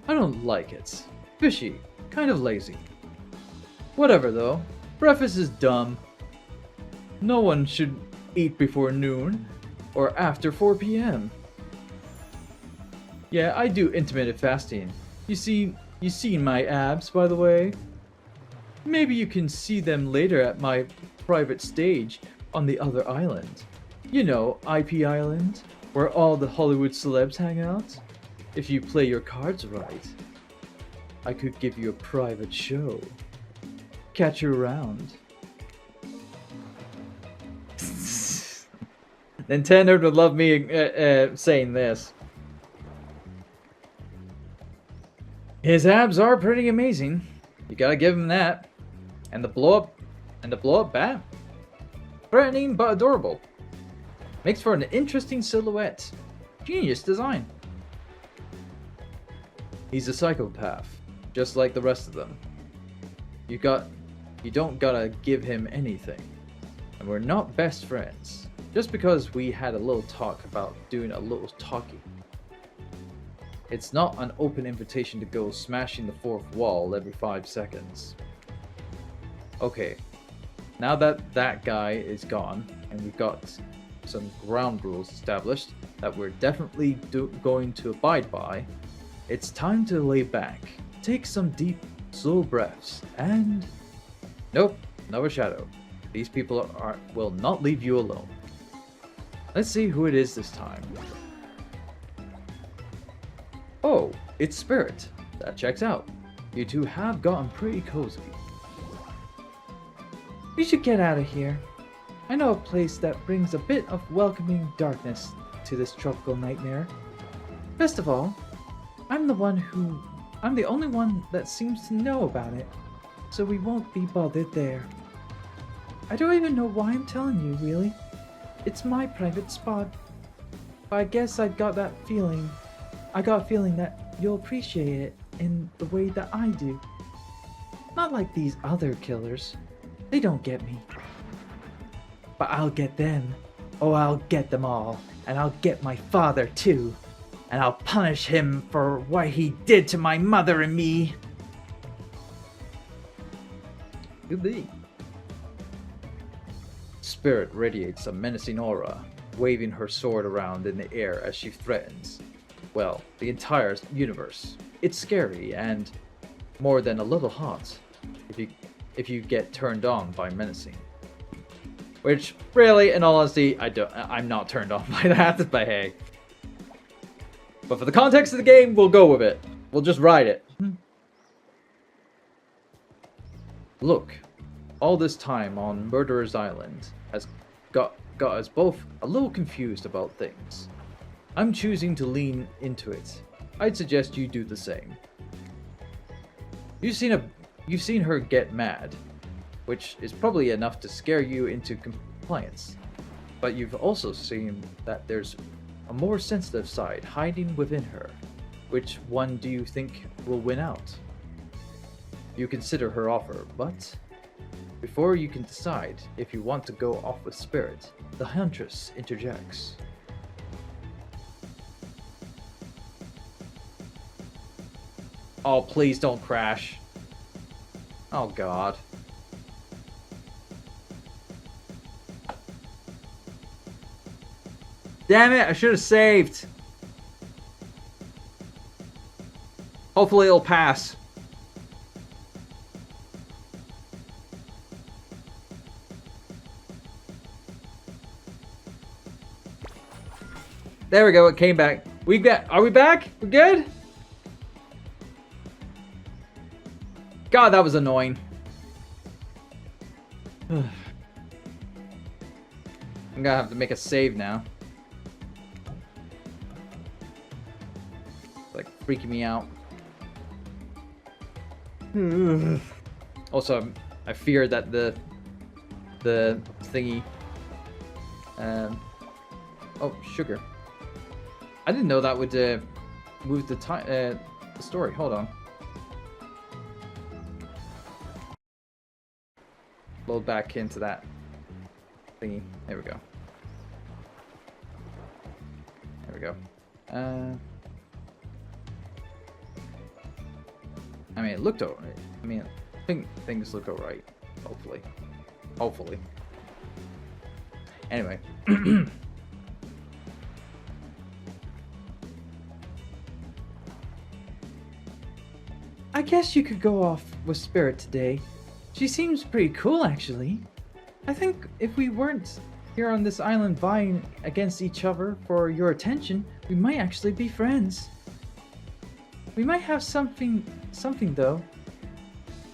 I don't like it. Fishy. Kind of lazy. Whatever though. Breakfast is dumb. No one should eat before noon or after 4 p.m. Yeah, I do intermittent fasting. You seen my abs, by the way? Maybe you can see them later at my private stage on the other island. You know, IP Island, where all the Hollywood celebs hang out. If you play your cards right, I could give you a private show. Catch you around. Nintendo would love me saying this. His abs are pretty amazing. You gotta give him that. And the blow up bat. Threatening but adorable. Makes for an interesting silhouette. Genius design. He's a psychopath, just like the rest of them. You don't gotta give him anything. And we're not best friends, just because we had a little talk about doing a little talking. It's not an open invitation to go smashing the fourth wall every 5 seconds. Okay, now that that guy is gone, and we've got some ground rules established that we're definitely going to abide by, it's time to lay back, take some deep, slow breaths, and... Nope, another shadow. These people will not leave you alone. Let's see who it is this time. Oh, it's Spirit. That checks out. You two have gotten pretty cozy. We should get out of here. I know a place that brings a bit of welcoming darkness to this tropical nightmare. Best of all, I'm the only one that seems to know about it, so we won't be bothered there. I don't even know why I'm telling you, really. It's my private spot. But I guess I got a feeling that you'll appreciate it in the way that I do. Not like these other killers. They don't get me. But I'll get them. Oh, I'll get them all. And I'll get my father too. And I'll punish him for what he did to my mother and me. Could be. Spirit radiates a menacing aura, waving her sword around in the air as she threatens, well, the entire universe. It's scary and more than a little hot if you get turned on by menacing. Which, really, in all honesty, I'm not turned on by that, but hey. But for the context of the game, we'll go with it. We'll just ride it. Look, all this time on Murderer's Island has got us both a little confused about things. I'm choosing to lean into it. I'd suggest you do the same. You've seen her get mad, which is probably enough to scare you into compliance. But you've also seen that there's a more sensitive side hiding within her. Which one do you think will win out? You consider her offer, but before you can decide if you want to go off with Spirit, the Huntress interjects. Oh, please don't crash. Oh, God. Damn it, I should have saved. Hopefully it'll pass. There we go, it came back. Are we back? We're good? God, that was annoying. I'm gonna have to make a save now. It's like freaking me out. Also, I fear that the thingy. Oh, sugar. I didn't know that would move the story. Hold on. Load back into that thingy. There we go. There we go. I mean, it looked alright. I mean, I think things look alright. Hopefully. Hopefully. Anyway. I guess you could go off with Spirit today. She seems pretty cool, actually. I think if we weren't here on this island vying against each other for your attention, we might actually be friends. We might have something though.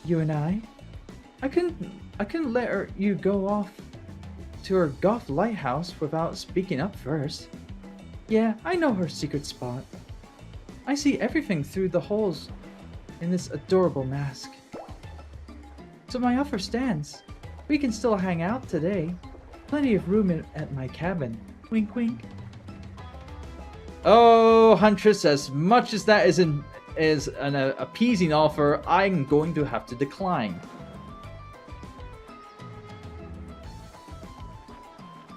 You and I. I couldn't let you go off to her goth lighthouse without speaking up first. Yeah, I know her secret spot. I see everything through the holes in this adorable mask. So my offer stands. We can still hang out today. Plenty of room at my cabin. Wink wink. Oh, Huntress, as much as that is is an appeasing offer I'm going to have to decline.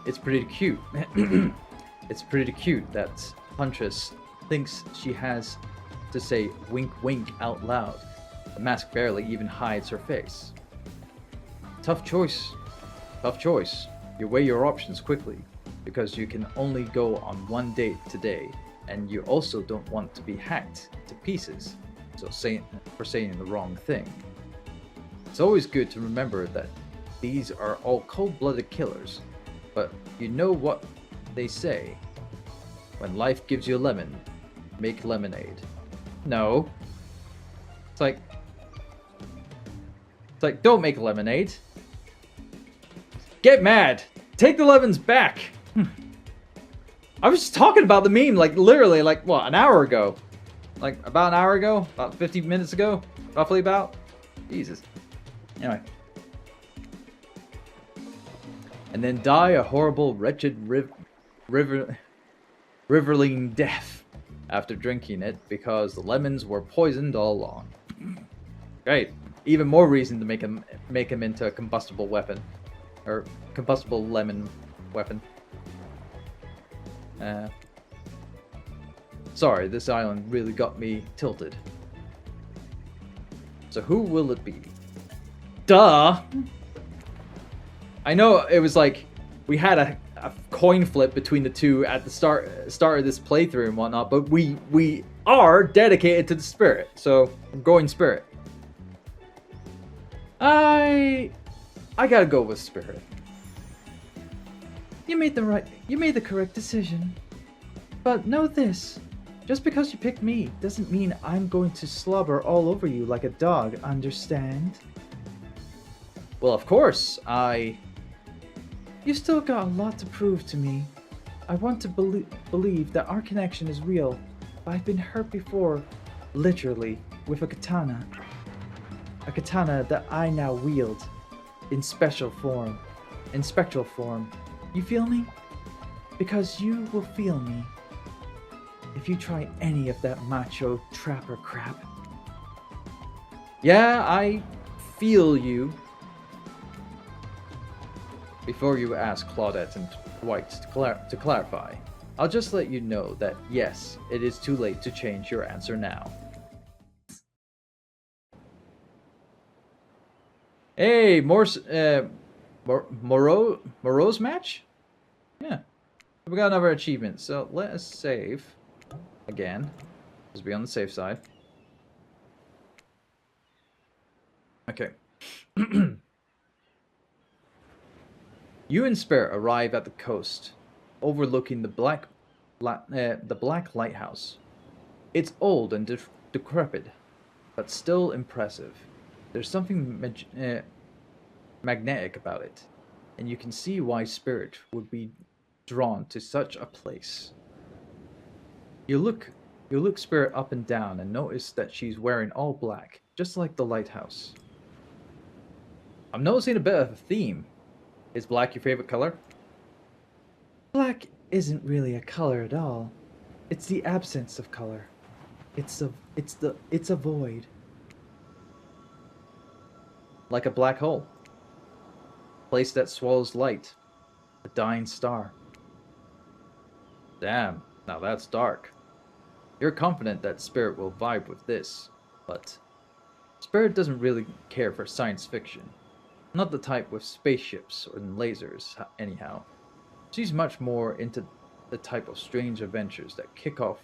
It's pretty cute. It's pretty cute that Huntress thinks she has to say wink wink out loud. The mask barely even hides her face. Tough choice. Tough choice. You weigh your options quickly, because you can only go on one date today, and you also don't want to be hacked to pieces for saying the wrong thing. It's always good to remember that these are all cold-blooded killers, but you know what they say. When life gives you a lemon, make lemonade. No. It's like, don't make lemonade. Get mad. Take the lemons back. I was just talking about the meme, like, literally, like, what, an hour ago? Like, about an hour ago? About 50 minutes ago? Roughly about? Jesus. Anyway. And then die a horrible, wretched riverine death after drinking it because the lemons were poisoned all along. Great. Even more reason to make him into a combustible weapon. Or combustible lemon weapon. Sorry, this island really got me tilted. So who will it be? Duh! I know it was like, we had a coin flip between the two at the start of this playthrough and whatnot, but we are dedicated to the spirit, so I'm going spirit. I gotta go with spirit. You made the correct decision. But know this, just because you picked me doesn't mean I'm going to slobber all over you like a dog, understand? Well, of course, You still got a lot to prove to me. I want to believe that our connection is real, but I've been hurt before, literally, with a katana. A katana that I now wield, in spectral form. You feel me? Because you will feel me. If you try any of that macho trapper crap. Yeah, I feel you. Before you ask Claudette and Dwight to clarify, I'll just let you know that yes, it is too late to change your answer now. Hey, Moreau's match? Yeah. We got another achievement, so let us save again. Just be on the safe side. Okay. You and Spirit arrive at the coast, overlooking the black lighthouse. It's old and decrepit, but still impressive. There's something magnetic about it, and you can see why Spirit would be drawn to such a place. You look Spirit up and down and notice that she's wearing all black, just like the lighthouse. I'm noticing a bit of a theme. Is black your favorite color? Black isn't really a color at all. It's the absence of color. It's a void. Like a black hole. Place that swallows light. A dying star. Damn, now that's dark. You're confident that Spirit will vibe with this, but Spirit doesn't really care for science fiction. Not the type with spaceships or lasers, anyhow. She's much more into the type of strange adventures that kick off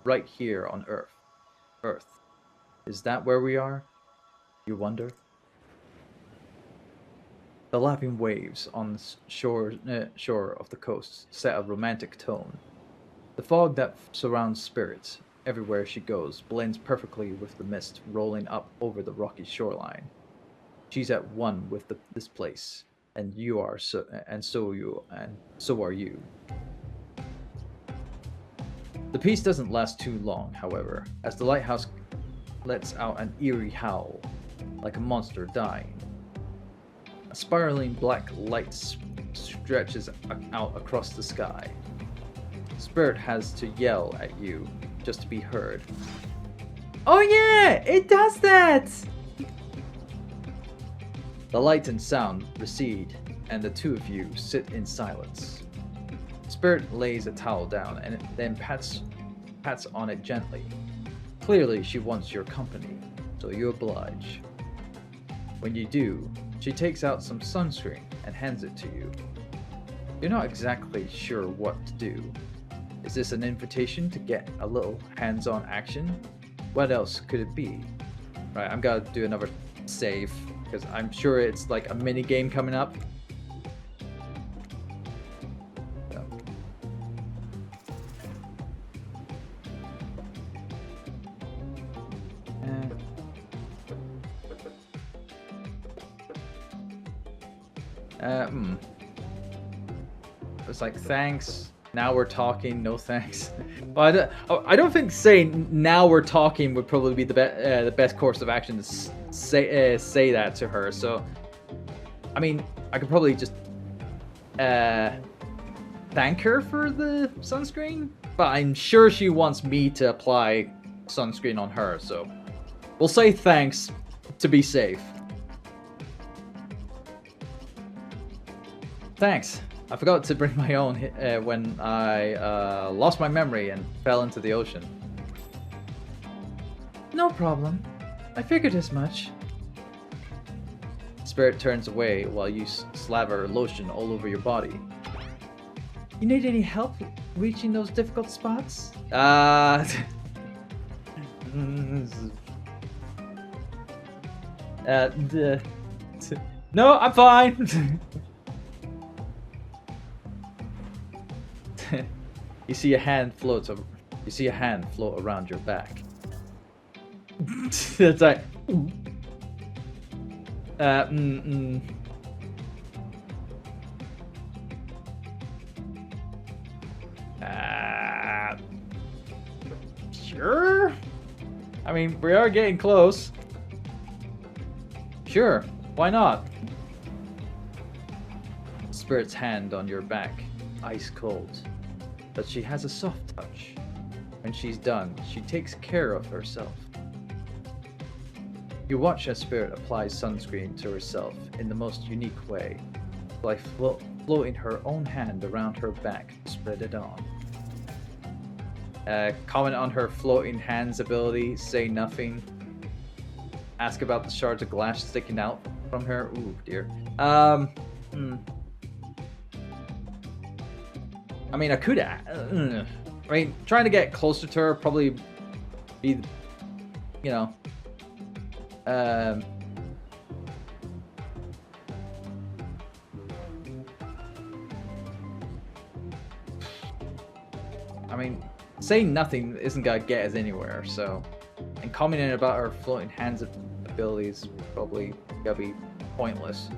right here on Earth. Earth. Is that where we are? You wonder? The lapping waves on the shore of the coast set a romantic tone. The fog that surrounds Spirit everywhere she goes blends perfectly with the mist rolling up over the rocky shoreline. She's at one with this place, and you are so are you. The peace doesn't last too long, however, as the lighthouse lets out an eerie howl, like a monster dying. A spiraling black light stretches out across the sky. Spirit has to yell at you just to be heard. Oh yeah, it does that! The light and sound recede, and the two of you sit in silence. Spirit lays a towel down and then pats on it gently. Clearly, she wants your company, so you oblige. When you do, she takes out some sunscreen and hands it to you. You're not exactly sure what to do. Is this an invitation to get a little hands-on action? What else could it be? Right, I'm gonna do another save, because I'm sure it's like a mini game coming up. It's like, thanks, now we're talking, no thanks. Well, I don't think saying now we're talking would probably be the best course of action to say that to her. So, I mean, I could probably just thank her for the sunscreen, but I'm sure she wants me to apply sunscreen on her, so we'll say thanks to be safe. Thanks. I forgot to bring my own when I lost my memory and fell into the ocean. No problem. I figured as much. Spirit turns away while you slaver lotion all over your body. You need any help reaching those difficult spots? No, I'm fine. You see a hand float around your back. It's like, sure. I mean, we are getting close. Sure, why not? Spirit's hand on your back, ice cold. But she has a soft touch. When she's done, she takes care of herself. You watch as Spirit applies sunscreen to herself in the most unique way, by floating her own hand around her back to spread it on. Comment on her floating hands ability, say nothing. Ask about the shards of glass sticking out from her. Ooh, dear. I mean, I could. I mean, trying to get closer to her probably be, you know. I mean, saying nothing isn't gonna get us anywhere. So, and commenting about her floating hands abilities probably gonna be pointless.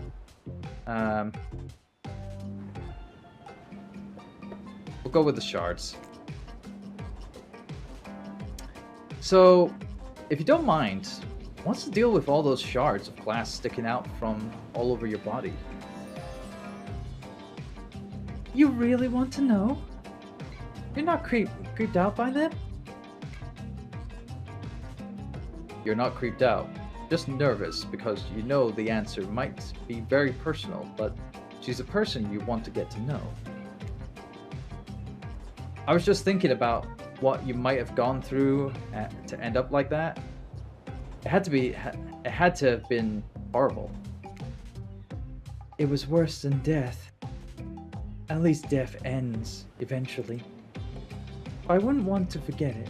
We'll go with the shards. So, if you don't mind, what's the deal with all those shards of glass sticking out from all over your body? You really want to know? You're not creeped out by them? You're not creeped out, just nervous because you know the answer might be very personal, but she's a person you want to get to know. I was just thinking about what you might have gone through to end up like that. It had to have been horrible. It was worse than death. At least death ends eventually. I wouldn't want to forget it.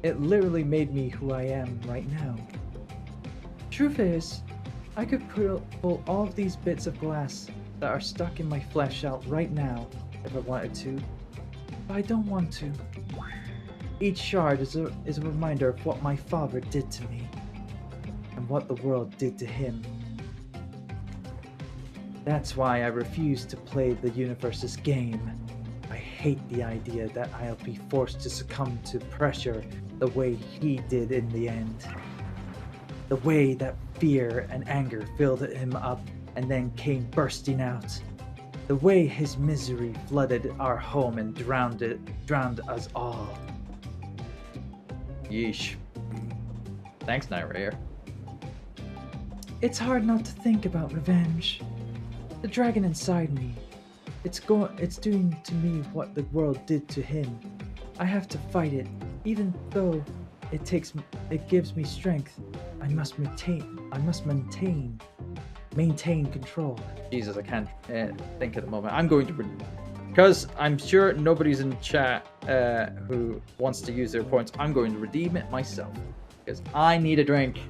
It literally made me who I am right now. Truth is, I could pull all of these bits of glass that are stuck in my flesh out right now if I wanted to. But I don't want to. Each shard is a reminder of what my father did to me, and what the world did to him. That's why I refuse to play the universe's game. I hate the idea that I'll be forced to succumb to pressure the way he did in the end. The way that fear and anger filled him up and then came bursting out. The way his misery flooded our home and drowned us all. Yeesh. Thanks, narrator. It's hard not to think about revenge. The dragon inside me. It's doing to me what the world did to him. I have to fight it, even though it gives me strength. I must maintain control. Jesus, I can't think at the moment. I'm going to, because I'm sure nobody's in chat who wants to use their points. I'm going to redeem it myself because I need a drink.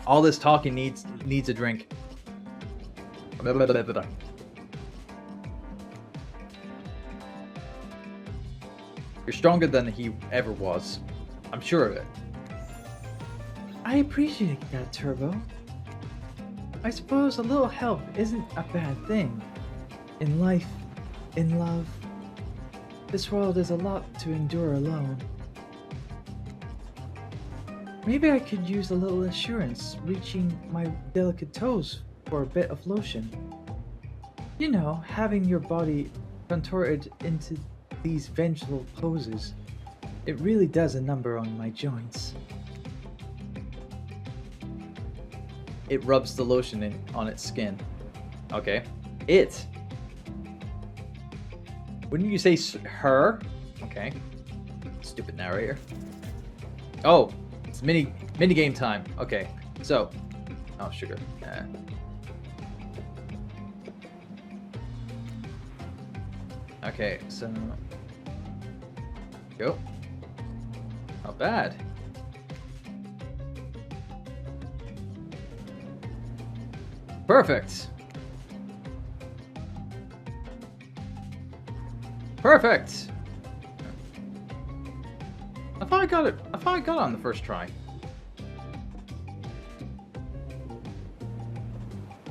All this talking needs a drink. Blah, blah, blah, blah, blah. You're stronger than he ever was. I'm sure of it. I appreciate that, Turbo. I suppose a little help isn't a bad thing. In life, in love, this world is a lot to endure alone. Maybe I could use a little assurance reaching my delicate toes for a bit of lotion. You know, having your body contorted into these vengeful poses, it really does a number on my joints. It rubs the lotion on its skin. Okay. It. Wouldn't you say her? Okay. Stupid narrator. Oh, it's mini game time. Okay. So, oh sugar. Okay, so go. Not bad. Perfect. Perfect. I thought I got it. I thought I got it on the first try.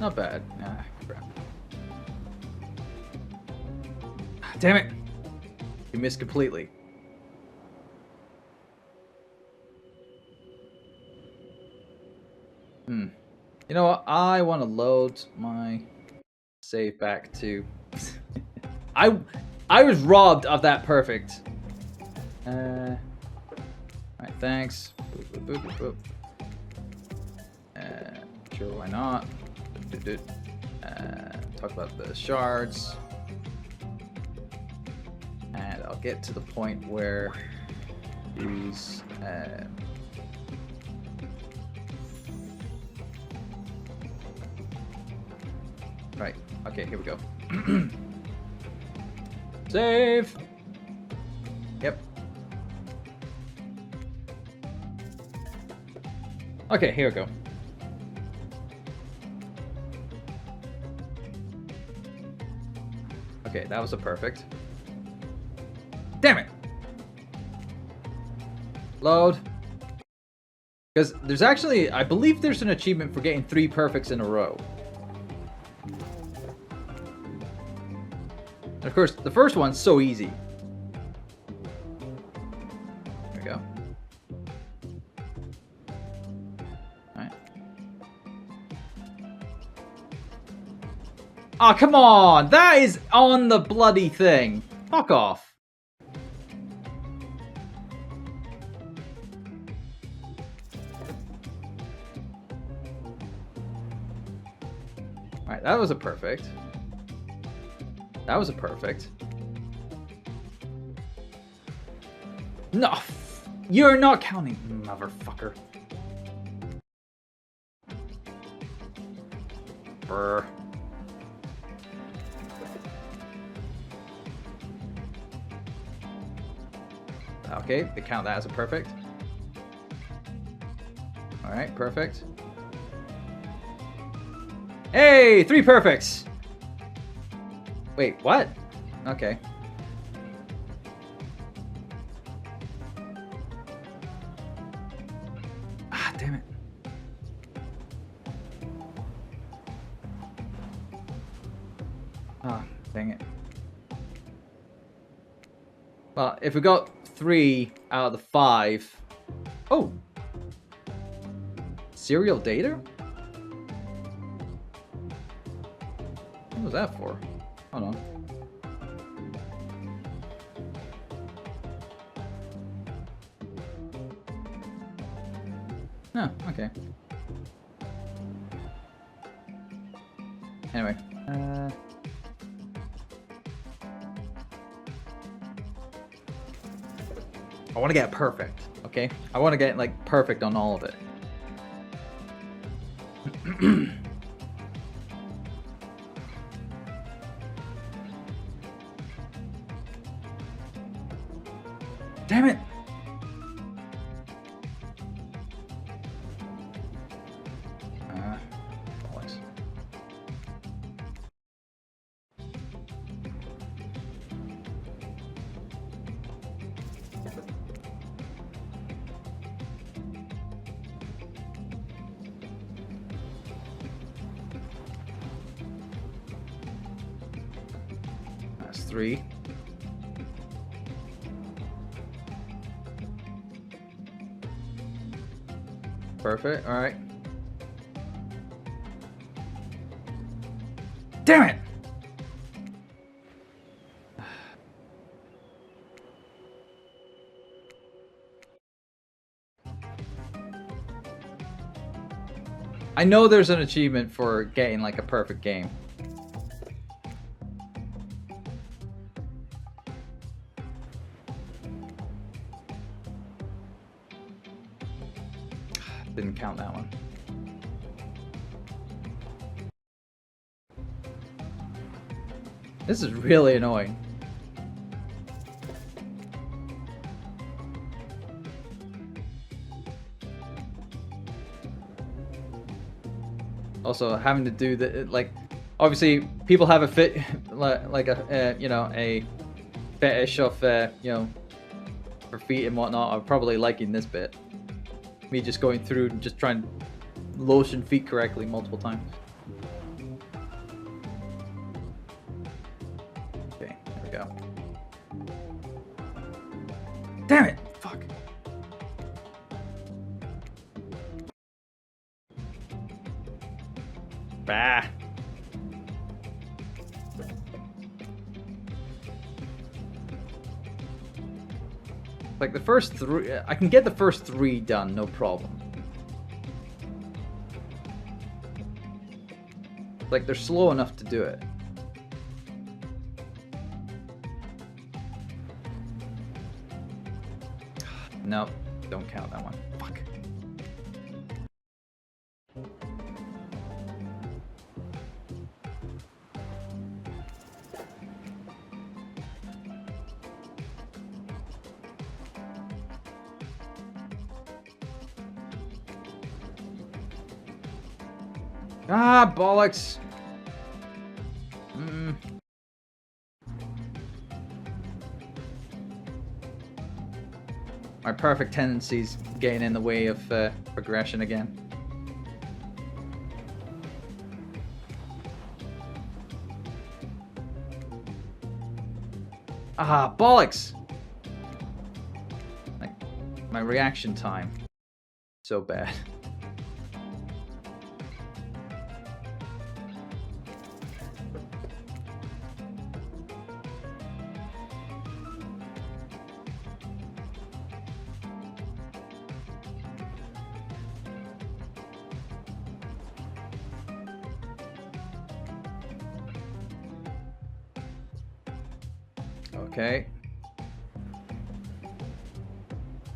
Not bad. Ah, crap. Damn it. You missed completely. You know what? I want to load my save back to... I was robbed of that perfect. Alright, thanks. Boop, boop, boop, boop. Sure, why not? Talk about the shards. And I'll get to the point where these... Right, okay, here we go. Save! Yep. Okay, here we go. Okay, that was a perfect. Damn it! Load. Because there's actually, I believe there's an achievement for getting 3 perfects in a row. And of course, the first one's so easy. There we go. Alright. Oh, come on! That is on the bloody thing! Fuck off. Alright, that was a perfect. That was a perfect. No! You're not counting, motherfucker. Brr. Okay, they count that as a perfect. Alright, perfect. Hey! 3 perfects! Wait, what? Okay. Ah, damn it. Ah, dang it. Well, if we got 3 out of the 5... Oh! Serial data? What was that for? Hold on. Oh, okay. Anyway. I want to get perfect, okay? I want to get, like, perfect on all of it. Damn it! What? That's 3. Perfect, alright. Damn it! I know there's an achievement for getting, like, a perfect game. Didn't count that one. This is really annoying. Also, having to do the, like, obviously people have a like a you know, a fetish of you know, for feet and whatnot. I'm probably liking this bit. Me just going through and just trying to lotion feet correctly multiple times. Okay, there we go. Damn it! Fuck. Bah. Like the first 3, I can get the first 3 done, no problem. Like they're slow enough to do it. No, don't count that one. Fuck. Ah, bollocks. My perfect tendencies getting in the way of progression again. Ah, bollocks! Like, my reaction time. So bad. Okay.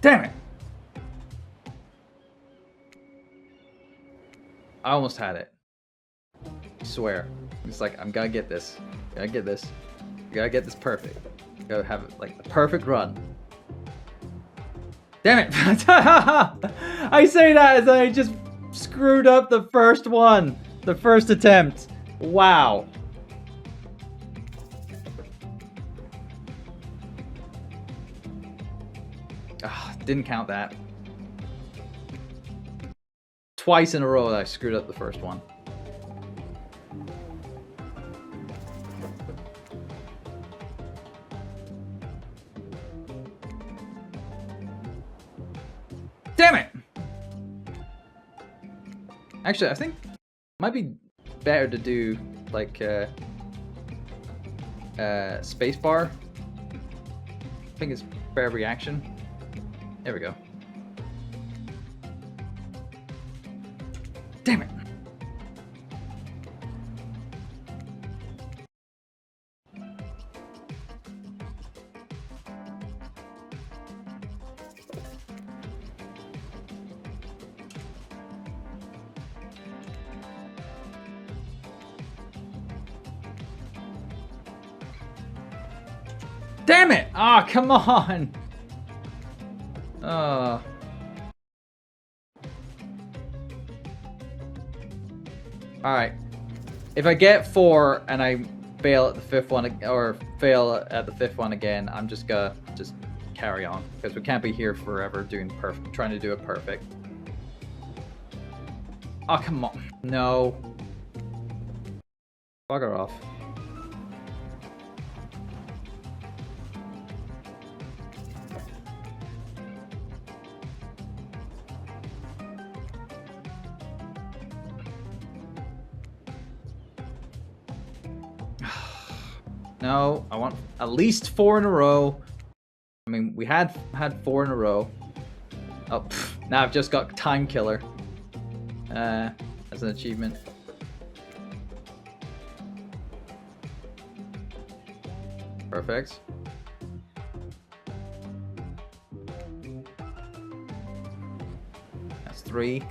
Damn it! I almost had it. I swear. It's like, I'm gonna get this. Gotta get this. Gotta get this perfect. Gotta have it like the perfect run. Damn it! I say that as I just screwed up the first one. The first attempt. Wow. Didn't count that. Twice in a row I screwed up the first one. Damn it! Actually, I think it might be better to do like spacebar. I think it's better reaction. There we go. Damn it. Damn it! Ah, oh, come on! Alright. If I get 4 and I fail at the 5th one, or fail at the 5th one again, I'm just gonna carry on. Because we can't be here forever trying to do it perfect. Oh, come on. No. Bugger off. No, I want at least 4 in a row. I mean, we had 4 in a row. Oh, now I've just got Time Killer as an achievement. Perfect. That's 3.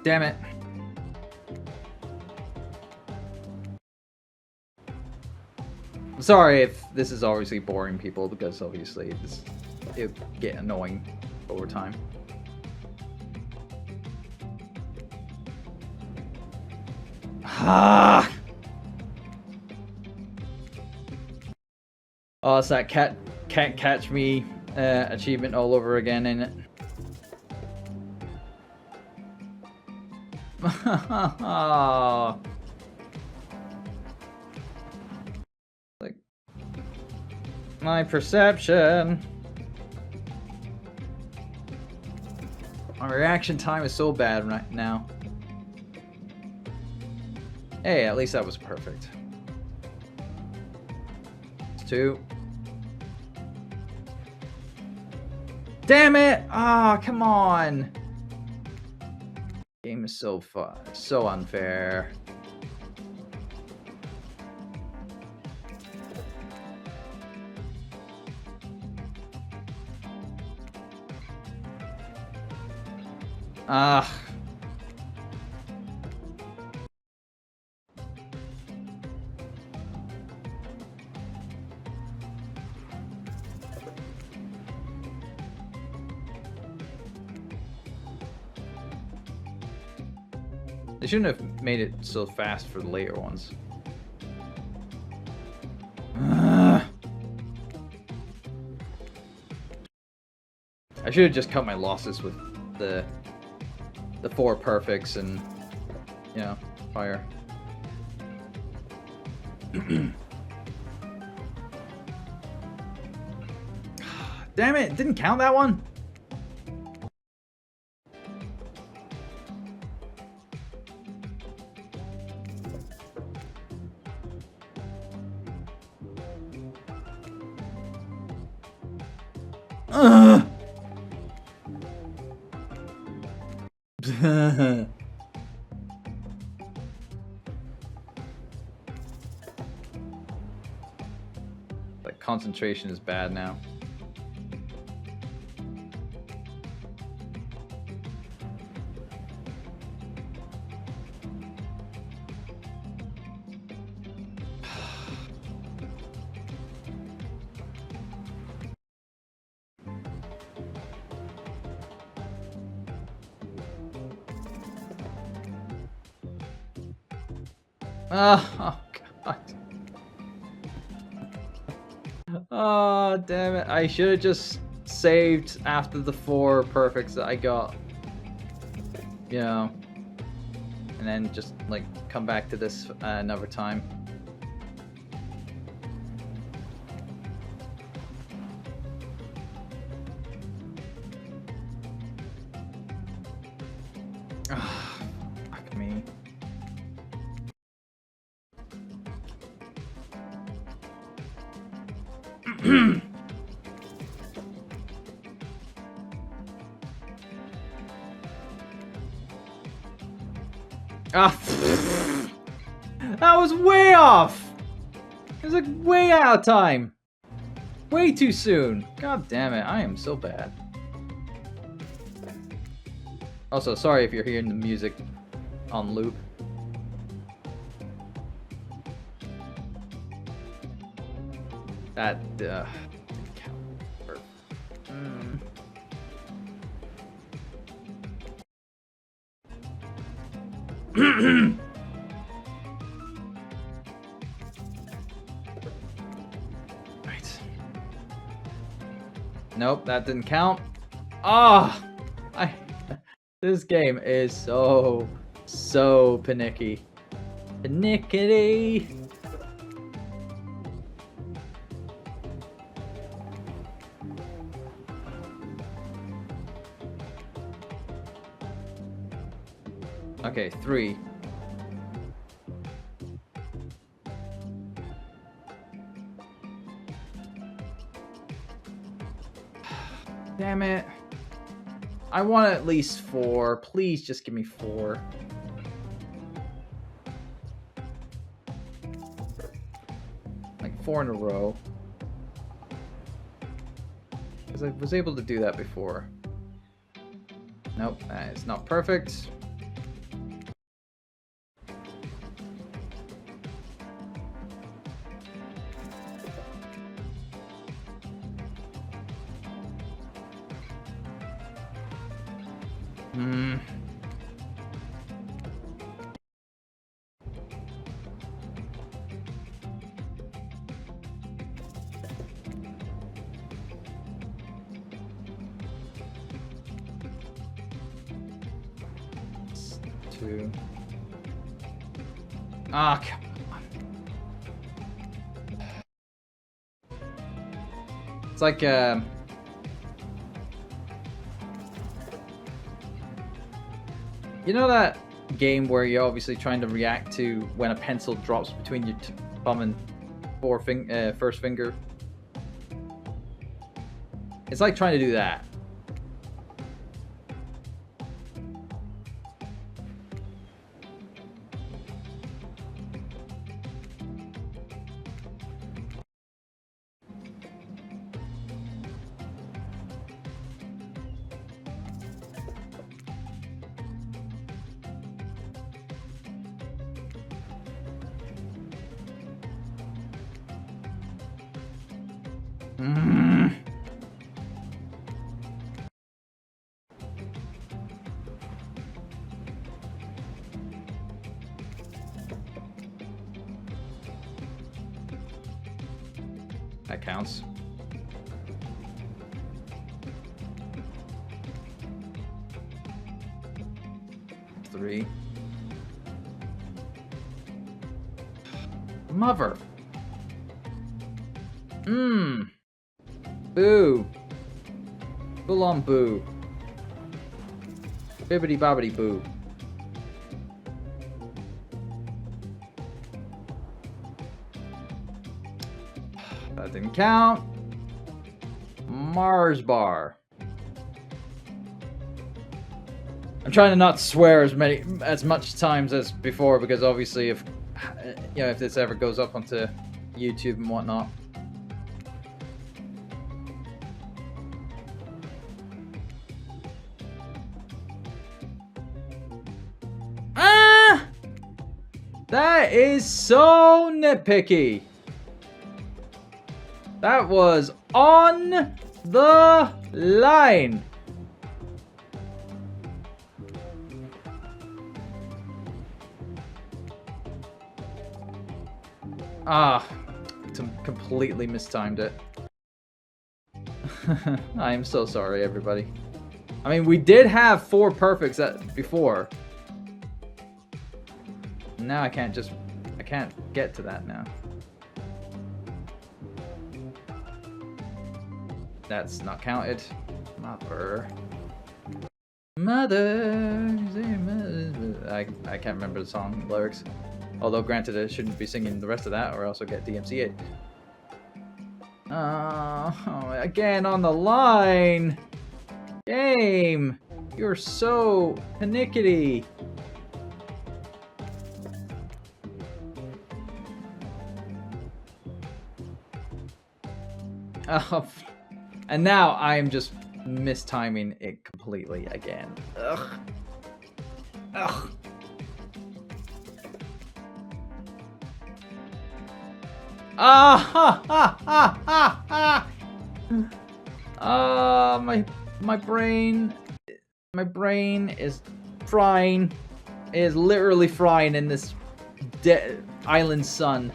Damn it. Sorry if this is obviously boring people, because obviously it'll get annoying over time. Ah! Oh, it's that can't catch me achievement all over again, ain't it? Like my perception. My reaction time is so bad right now. Hey, at least that was perfect. It's 2. Damn it! Ah, oh, come on. Game is so fun, so unfair. Ah. They shouldn't have made it so fast for the later ones. I should have just cut my losses with the 4 perfects and, you know, fire. Damn it! Didn't count that one? Like, concentration is bad now. Oh, God. Oh, damn it. I should have just saved after the 4 perfects that I got. You know. And then just, like, come back to this another time. Fuck me. Ah, that was way off. It was like way out of time. Way too soon. God damn it, I am so bad. Also, sorry if you're hearing the music on loop. That, didn't count. Right. Nope, that didn't count. Ah! This game is so panicky. Panickety! Okay, 3. Damn it. I want at least 4. Please just give me 4. Like 4 in a row. Because I was able to do that before. Nope, that is not perfect. Two. Ah, come on. It's like, you know that game where you're obviously trying to react to when a pencil drops between your thumb and first finger? It's like trying to do that. That counts. Three. Mother. Boo. Full on boo. Bibbidi bobbidi boo. That didn't count. Mars bar. I'm trying to not swear as much times as before, because obviously if if this ever goes up onto YouTube and whatnot. That is so nitpicky. That was on the line. Completely mistimed it. I am so sorry, everybody. I mean, we did have 4 perfects before. Now I can't get to that now. That's not counted. Mother. I can't remember the song lyrics. Although granted, I shouldn't be singing the rest of that or else I'll get DMCA'd. Again on the line! Game! You're so panickety! And now I am just mistiming it completely again. Ugh. Ugh. Ah ha ha ha ha ha! My brain is frying. It is literally frying in this island sun.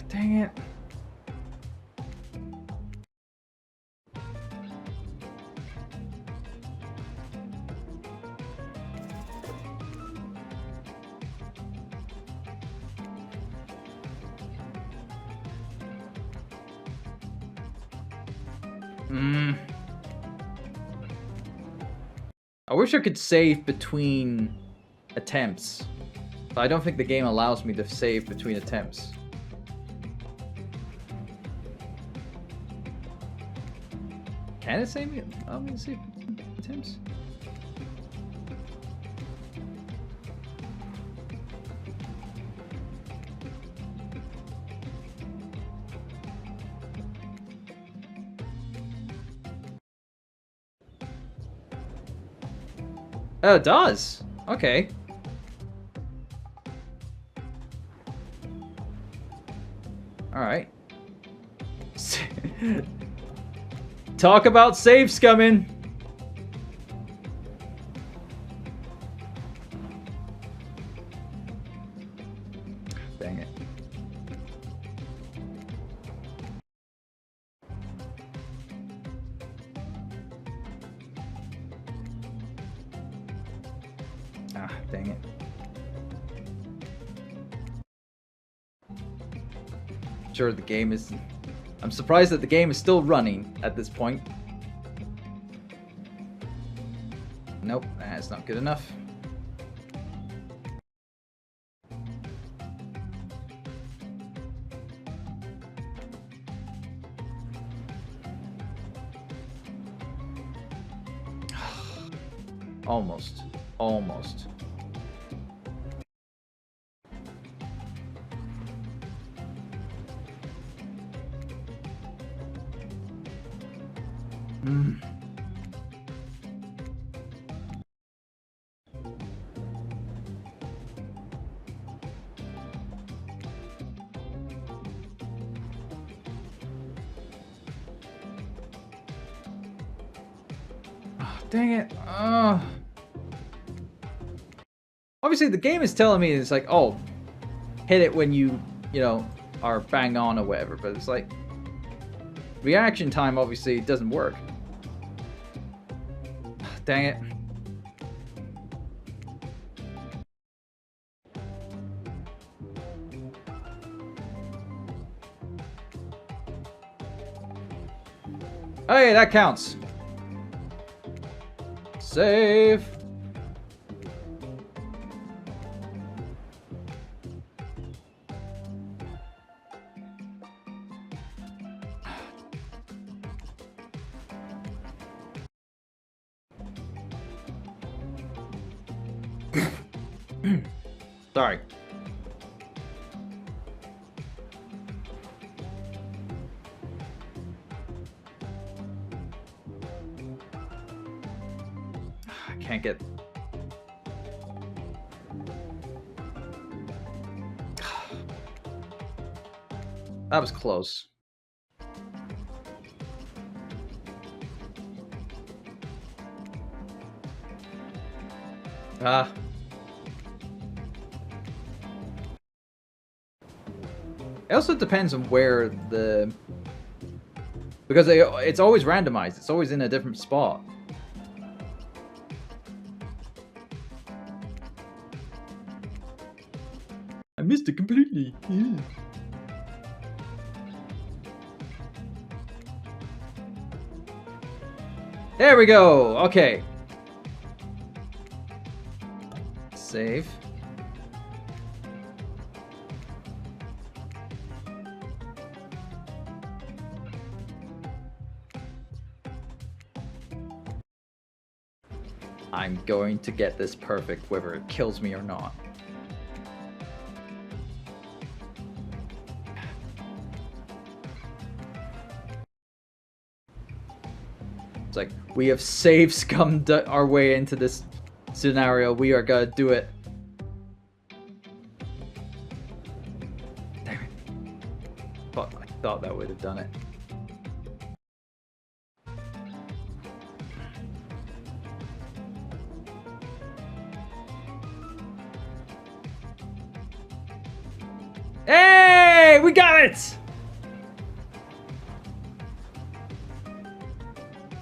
Dang it. I wish I could save between attempts, but I don't think the game allows me to save between attempts. Can it save me? I'm gonna save between attempts. Oh, it does. Okay. All right. Talk about save scumming. Dang it. Ah, dang it. Sure, the game is... I'm surprised that the game is still running at this point. Nope, that's not good enough. Almost. Almost. Oh, dang it. Obviously, the game is telling me it's like, oh, hit it when you know, are bang on or whatever, but it's like, reaction time obviously doesn't work. Dang it. Hey, that counts. Save. Sorry. I can't get... That was close. Ah. It also depends on where the... Because it's always randomized. It's always in a different spot. I missed it completely. Yeah. There we go. Okay. Save. I'm going to get this perfect whether it kills me or not. It's like, we have save scummed our way into this scenario. We are gonna do it. Damn it. I thought that would have done it. Hey, we got it!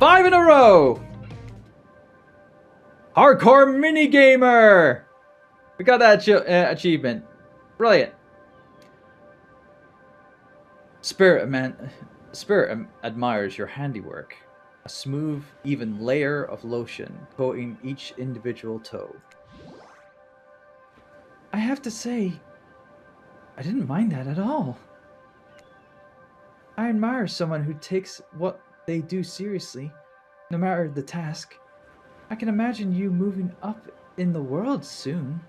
5 in a row! Hardcore minigamer! We got that achievement. Brilliant. Spirit admires your handiwork. A smooth, even layer of lotion coating each individual toe. I have to say, I didn't mind that at all. I admire someone who takes what they do seriously, no matter the task. I can imagine you moving up in the world soon.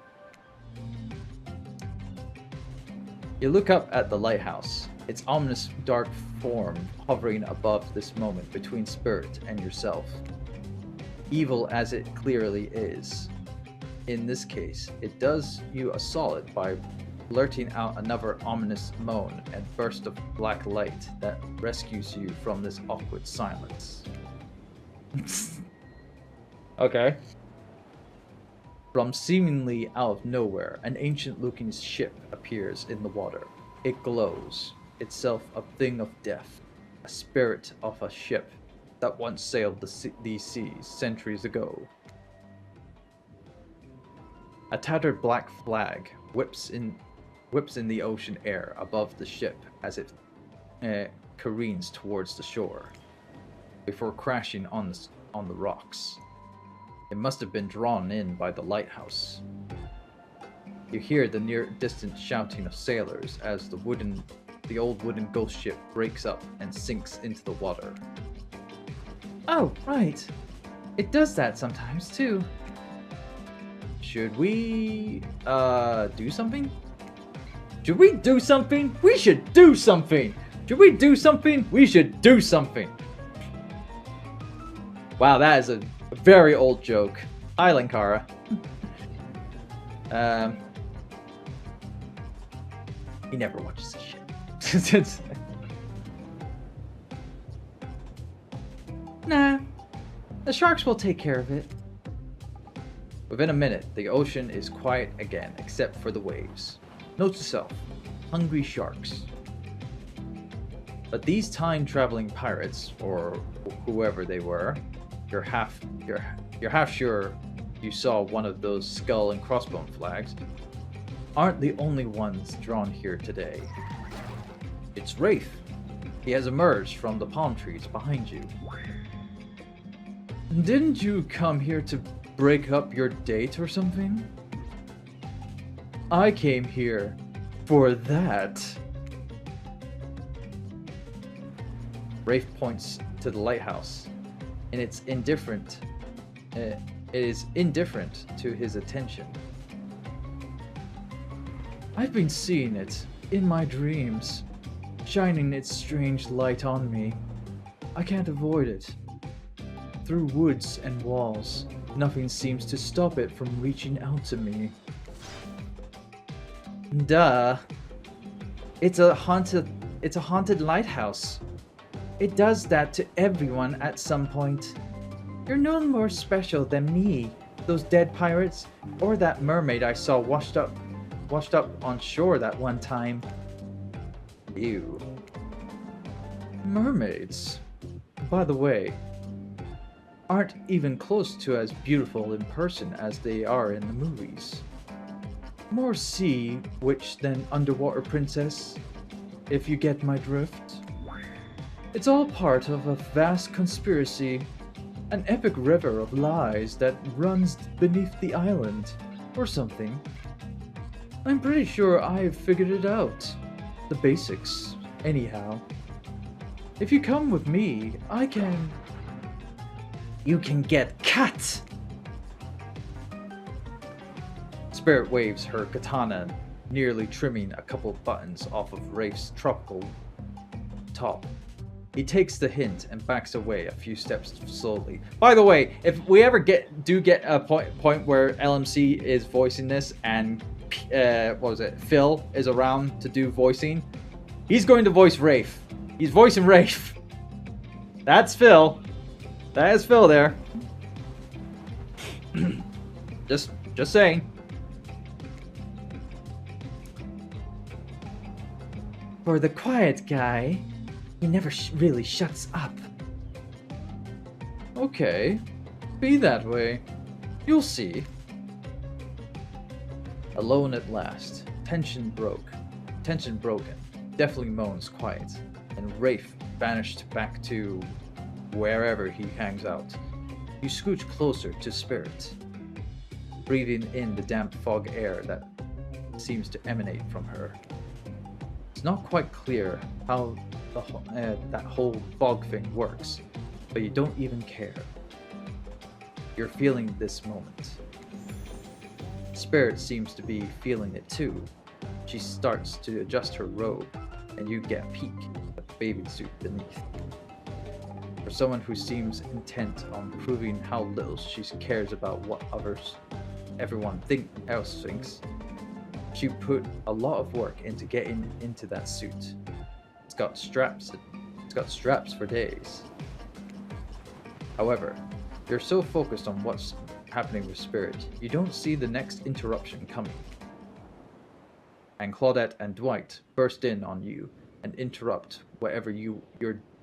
You look up at the lighthouse, its ominous dark form hovering above this moment between Spirit and yourself. Evil as it clearly is. In this case, it does you a solid by blurting out another ominous moan and burst of black light that rescues you from this awkward silence. Okay. From seemingly out of nowhere, an ancient-looking ship appears in the water. It glows, itself a thing of death, a spirit of a ship that once sailed these seas centuries ago. A tattered black flag whips in the ocean air above the ship as it careens towards the shore, before crashing on the rocks. It must have been drawn in by the lighthouse. You hear the near-distant shouting of sailors as the old wooden ghost ship breaks up and sinks into the water. Oh, right. It does that sometimes, too. Should we, do something? Should we do something? We should do something! Should we do something? We should do something! Wow, that is a very old joke. Island Kara. He never watches this shit. Nah, the sharks will take care of it. Within a minute, the ocean is quiet again, except for the waves. Note to self, hungry sharks. But these time-traveling pirates, or whoever they were, you're half sure you saw one of those skull and crossbone flags, aren't the only ones drawn here today. It's Rafe. He has emerged from the palm trees behind you. Didn't you come here to break up your date or something? I came here for that. Rafe points to the lighthouse, and it is indifferent to his attention. I've been seeing it in my dreams, shining its strange light on me. I can't avoid it. Through woods and walls, nothing seems to stop it from reaching out to me. Duh. It's a haunted lighthouse. It does that to everyone at some point. You're no more special than me, those dead pirates, or that mermaid I saw washed up on shore that one time. Ew. Mermaids, by the way, aren't even close to as beautiful in person as they are in the movies. More sea witch than underwater princess, if you get my drift. It's all part of a vast conspiracy, An epic river of lies that runs beneath the island, or something. I'm pretty sure I've figured it out. The basics, anyhow. If you come with me, I can... You can get cut! Spirit waves her katana, nearly trimming a couple buttons off of Rafe's tropical top. He takes the hint and backs away a few steps slowly. By the way, if we ever get a point where LMC is voicing this and Phil is around to do voicing, he's going to voice Rafe. He's voicing Rafe. That's Phil. That is Phil there. just saying. For the quiet guy, he never really shuts up. Okay, be that way. You'll see. Alone at last, tension broken. Definitely moans quiet, and Rafe vanished back to wherever he hangs out. You scooch closer to Spirit, breathing in the damp fog air that seems to emanate from her. It's not quite clear how that whole fog thing works, but you don't even care. You're feeling this moment. Spirit seems to be feeling it too. She starts to adjust her robe, and you get a peek at the bathing suit beneath. For someone who seems intent on proving how little she cares about what everyone else thinks, she put a lot of work into getting into that suit. It's got straps for days. However, you're so focused on what's happening with Spirit, you don't see the next interruption coming. And Claudette and Dwight burst in on you and interrupt whatever you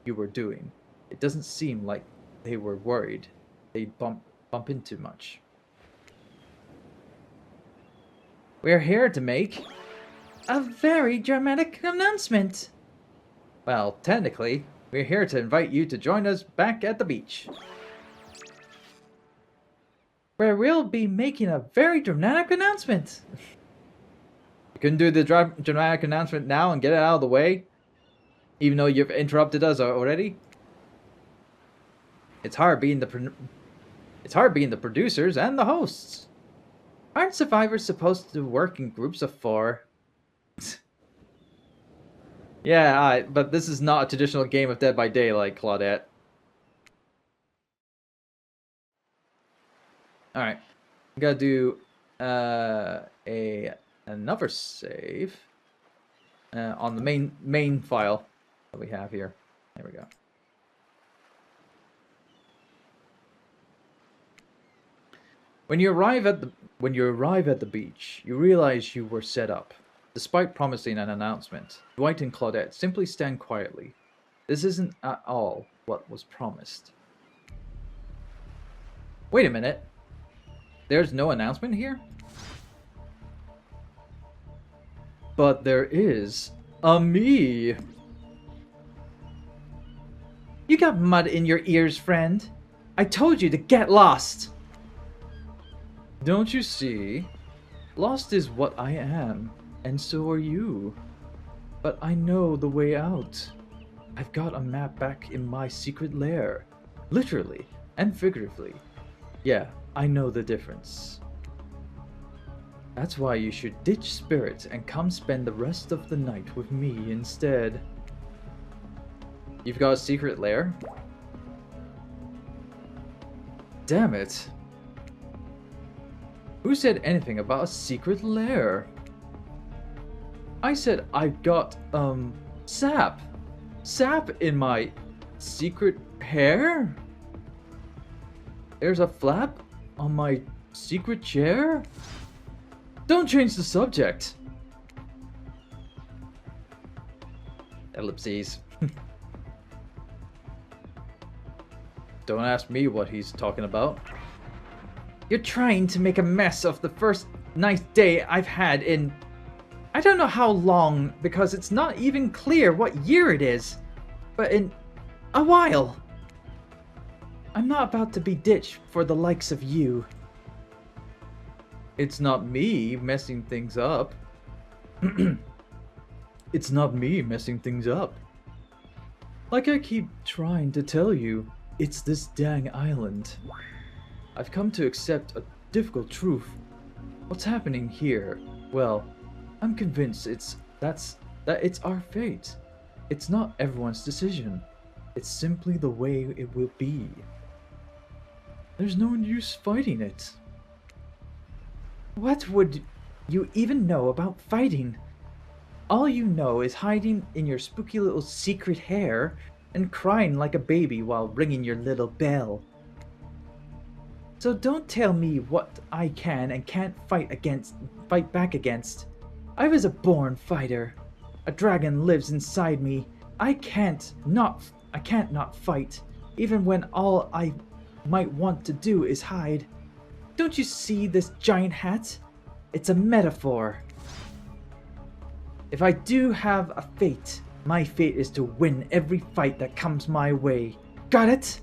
were doing. It doesn't seem like they were worried they'd bump into much. We're here to make a very dramatic announcement. Well, technically, we're here to invite you to join us back at the beach, where we'll be making a very dramatic announcement. You couldn't do the dramatic announcement now and get it out of the way, even though you've interrupted us already? It's hard being the producers and the hosts. Aren't survivors supposed to work in groups of 4? Yeah, but this is not a traditional game of Dead by Daylight, Claudette. Alright. We gotta do another save on the main file that we have here. There we go. When you arrive at the beach, you realize you were set up. Despite promising an announcement, Dwight and Claudette simply stand quietly. This isn't at all what was promised. Wait a minute. There's no announcement here? But there is a me. You got mud in your ears, friend. I told you to get lost. Don't you see? Lost is what I am, and so are you. But I know the way out. I've got a map back in my secret lair. Literally and figuratively. Yeah, I know the difference. That's why you should ditch Spirit and come spend the rest of the night with me instead. You've got a secret lair? Damn it. Who said anything about a secret lair? I said I got, sap. Sap in my secret hair? There's a flap on my secret chair? Don't change the subject. Ellipses. Don't ask me what he's talking about. You're trying to make a mess of the first nice day I've had in... I don't know how long, because it's not even clear what year it is. But in... a while. I'm not about to be ditched for the likes of you. It's not me messing things up. It's not me messing things up. Like I keep trying to tell you, it's this dang island. I've come to accept a difficult truth. What's happening here? Well, I'm convinced that it's our fate. It's not everyone's decision. It's simply the way it will be. There's no use fighting it. What would you even know about fighting? All you know is hiding in your spooky little secret hair and crying like a baby while ringing your little bell. So don't tell me what I can and can't fight back against. I was a born fighter. A dragon lives inside me. I can't not fight, even when all I might want to do is hide. Don't you see this giant hat? It's a metaphor. If I do have a fate, my fate is to win every fight that comes my way. Got it?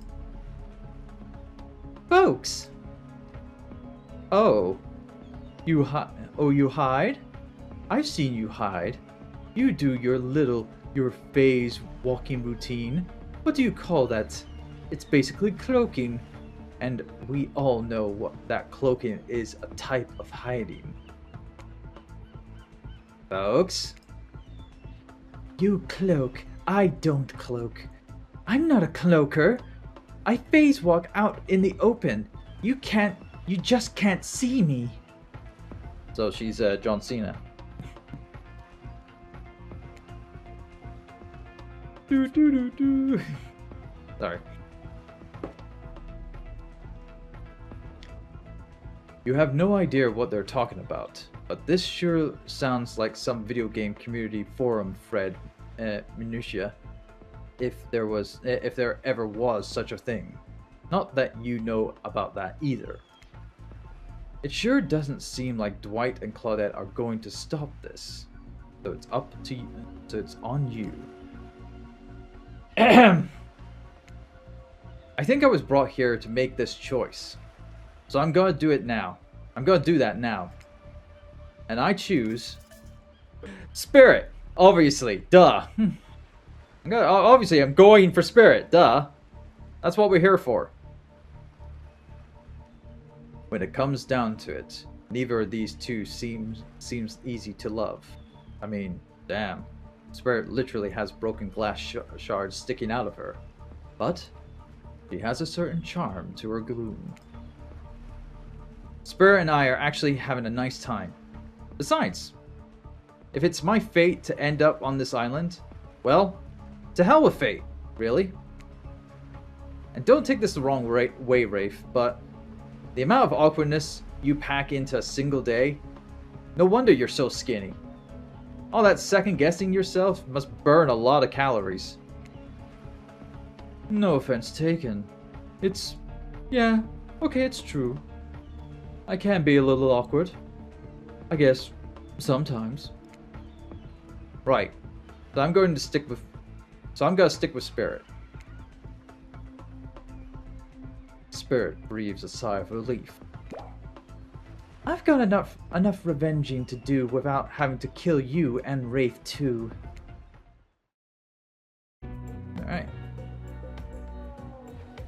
Folks! Oh. You hide? I've seen you hide. You do your phase walking routine. What do you call that? It's basically cloaking. And we all know what that cloaking is, a type of hiding. Folks? You cloak. I don't cloak. I'm not a cloaker. I phase walk out in the open. You just can't see me. So she's John Cena. Sorry. You have no idea what they're talking about, but this sure sounds like some video game community forum thread minutia, if there ever was such a thing. Not that you know about that either. It sure doesn't seem like Dwight and Claudette are going to stop this. So it's up to you. So it's on you. I think I was brought here to make this choice. So I'm gonna do it now. I'm gonna do that now. And I choose Spirit. Obviously, duh. I'm going for Spirit, duh. That's what we're here for. When it comes down to it, neither of these two seems easy to love. I mean, damn. Spirit literally has broken glass shards sticking out of her. But she has a certain charm to her gloom. Spirit and I are actually having a nice time. Besides, if it's my fate to end up on this island, well, to hell with fate, really. And don't take this the wrong way, Rafe, but the amount of awkwardness you pack into a single day, no wonder you're so skinny. All that second-guessing yourself must burn a lot of calories. No offense taken. Yeah, okay, it's true. I can be a little awkward. I guess, sometimes. Right. So I'm gonna stick with Spirit. Spirit breathes a sigh of relief. I've got enough revenging to do without having to kill you and Rafe too. Alright.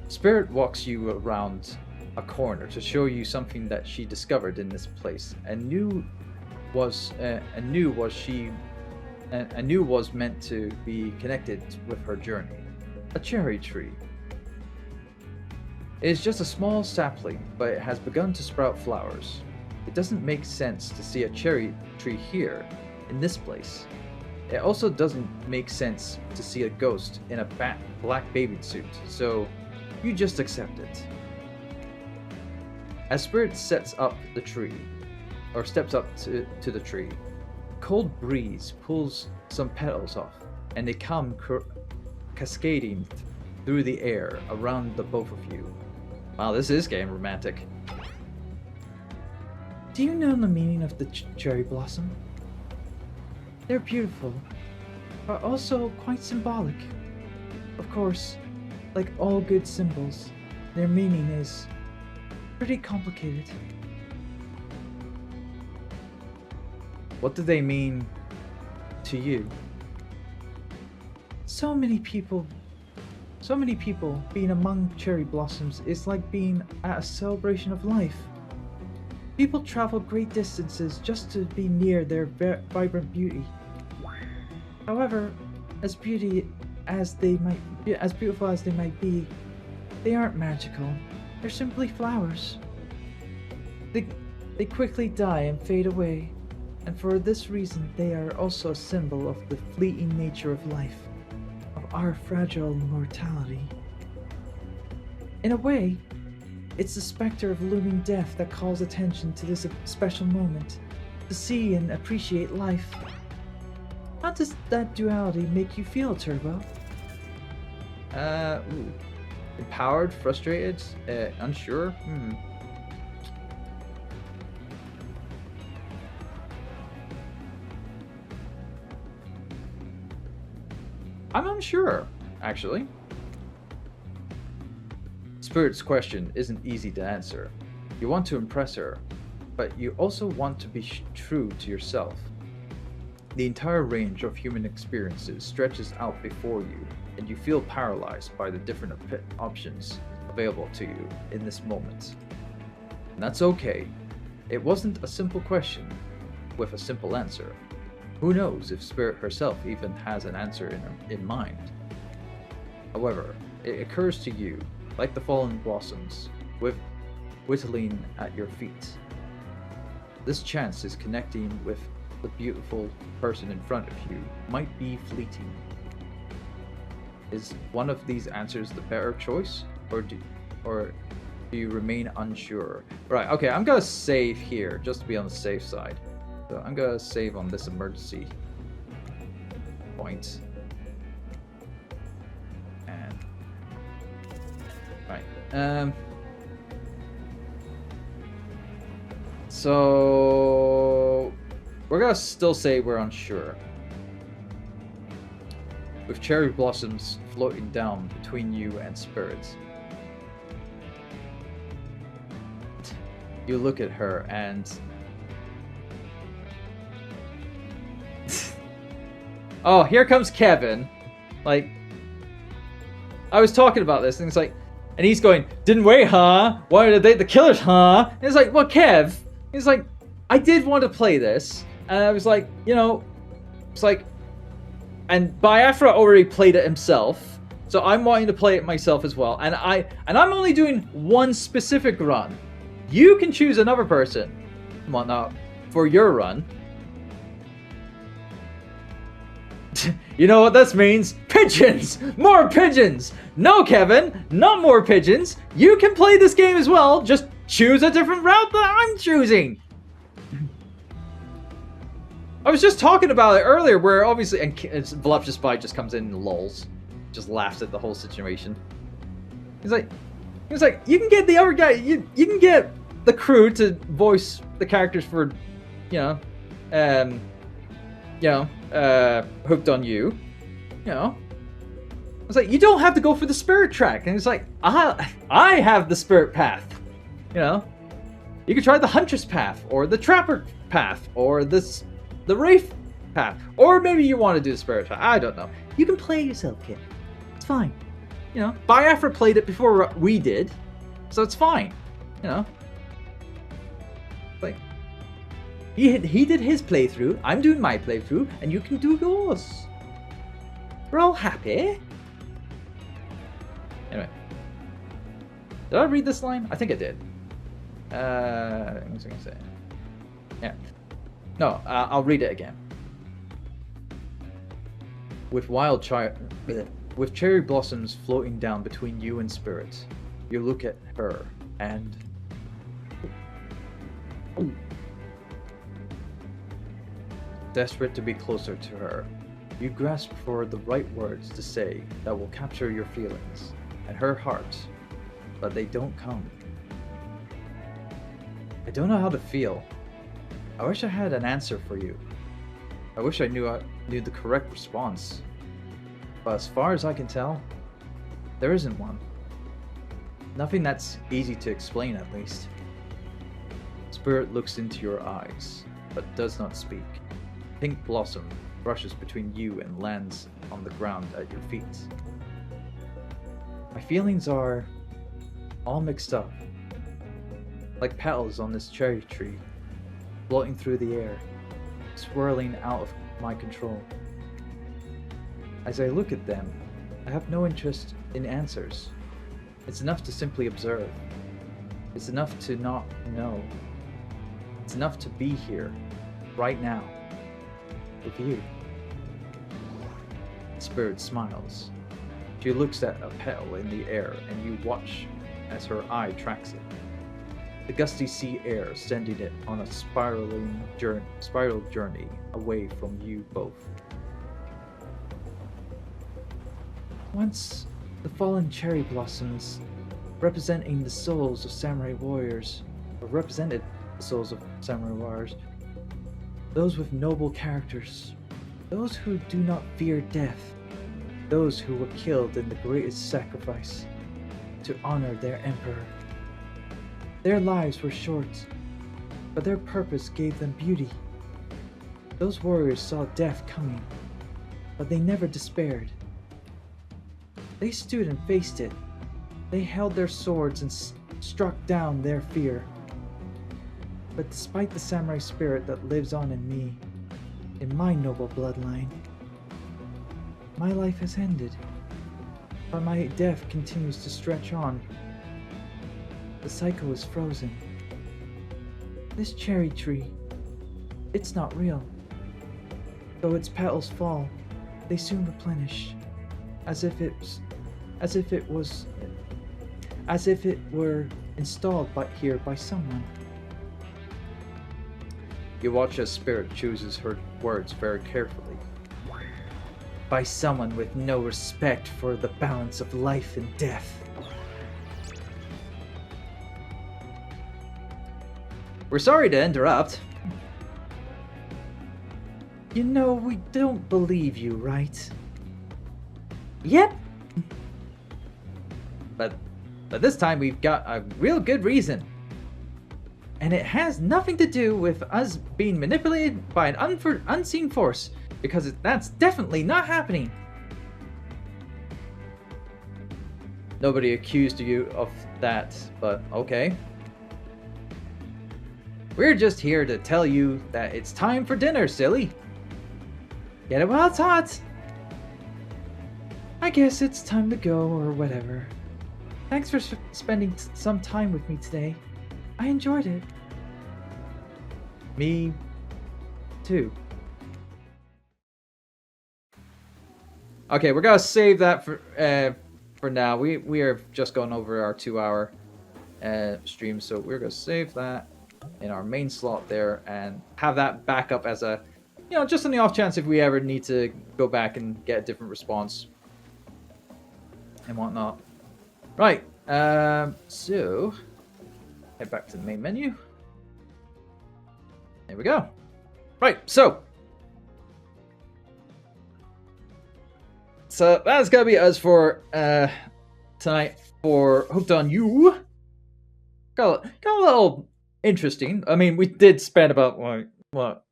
Spirit walks you around a corner to show you something that she discovered in this place and knew was meant to be connected with her journey. A cherry tree. It is just a small sapling, but it has begun to sprout flowers. It doesn't make sense to see a cherry tree here, in this place. It also doesn't make sense to see a ghost in a black bathing suit, so you just accept it. As Spirit steps up to the tree, a cold breeze pulls some petals off, and they come cascading through the air around the both of you. Wow, this is getting romantic. Do you know the meaning of the cherry blossom? They're beautiful, but also quite symbolic. Of course, like all good symbols, their meaning is pretty complicated. What do they mean to you? So many people being among cherry blossoms is like being at a celebration of life. People travel great distances just to be near their vibrant beauty. However, as beautiful as they might be, they aren't magical. They're simply flowers. They quickly die and fade away, and for this reason they are also a symbol of the fleeting nature of life, of our fragile mortality. In a way, it's the specter of looming death that calls attention to this special moment, to see and appreciate life. How does that duality make you feel, Turbo? Empowered, frustrated, unsure? I'm unsure, actually. Spirit's question isn't easy to answer. You want to impress her, but you also want to be true to yourself. The entire range of human experiences stretches out before you, and you feel paralyzed by the different options available to you in this moment. And that's okay. It wasn't a simple question with a simple answer. Who knows if Spirit herself even has an answer in mind? However, it occurs to you, like the fallen blossoms, whittling at your feet. This chance is connecting with the beautiful person in front of you might be fleeting. Is one of these answers the better choice, or do you remain unsure? Right, okay, I'm gonna save here just to be on the safe side. So I'm gonna save on this emergency point. And right. So we're gonna still say we're unsure. With cherry blossoms floating down between you and Spirit. You look at her and oh, here comes Kevin. Like, I was talking about this, and it's like, and he's going, didn't wait, huh? Why did they the killers, huh? And it's like, well, Kev, he's like, I did want to play this, and I was like, you know, it's like, and Biafra already played it himself, so I'm wanting to play it myself as well, and I'm only doing one specific run. You can choose another person, whatnot, for your run. You know what this means? Pigeons! More pigeons! No, Kevin, not more pigeons. You can play this game as well. Just choose a different route that I'm choosing. I was just talking about it earlier, where obviously, and Voluptuous Spy just comes in and lulls, just laughs at the whole situation. He's like, you can get the other guy. You can get the crew to voice the characters for, hooked on you. You know, it's like, you don't have to go for the spirit track. And it's like, I have the spirit path. You know, you could try the huntress path, or the trapper path, or the wraith path, or maybe you want to do the spirit path. I don't know. You can play yourself, kid. It's fine. You know, Biafra played it before we did, so it's fine. You know, like, he did his playthrough, I'm doing my playthrough, and you can do yours. We're all happy. Anyway. Did I read this line? I think I did. What was I going to say? Yeah. No, I'll read it again. With cherry blossoms floating down between you and Spirit, you look at her and... Desperate to be closer to her, you grasp for the right words to say that will capture your feelings and her heart, but they don't come. I don't know how to feel. I wish I had an answer for you. I wish I knew the correct response. But as far as I can tell, there isn't one. Nothing that's easy to explain, at least. Spirit looks into your eyes, but does not speak. Pink blossom brushes between you and lands on the ground at your feet. My feelings are all mixed up, like petals on this cherry tree, floating through the air, swirling out of my control. As I look at them, I have no interest in answers. It's enough to simply observe. It's enough to not know. It's enough to be here, right now, with you. Spirit smiles. She looks at a petal in the air, and you watch as her eye tracks it. The gusty sea air sending it on a spiral journey away from you both. Once, the fallen cherry blossoms, representing the souls of samurai warriors, or represented the souls of samurai warriors, those with noble characters, those who do not fear death, those who were killed in the greatest sacrifice to honor their emperor. Their lives were short, but their purpose gave them beauty. Those warriors saw death coming, but they never despaired. They stood and faced it. They held their swords and struck down their fear. But despite the samurai spirit that lives on in me, in my noble bloodline, my life has ended, but my death continues to stretch on. The cycle is frozen. This cherry tree, it's not real. Though its petals fall, they soon replenish, as if it were installed here by someone. You watch as Spirit chooses her words very carefully. By someone with no respect for the balance of life and death. We're sorry to interrupt. You know, we don't believe you, right? Yep. But this time we've got a real good reason. And it has nothing to do with us being manipulated by an unseen force, because that's definitely not happening. Nobody accused you of that, but okay. We're just here to tell you that it's time for dinner, silly. Get it while it's hot. I guess it's time to go, or whatever. Thanks for spending some time with me today. I enjoyed it. Me too. Okay, we're gonna save that for now. We are just going over our 2-hour stream, so we're gonna save that in our main slot there and have that back up as a, you know, just on the off chance if we ever need to go back and get a different response and whatnot. Right, so head back to the main menu. There we go. Right, so that's gonna be us for tonight for Hooked on You. Got a little interesting. I mean, we did spend about about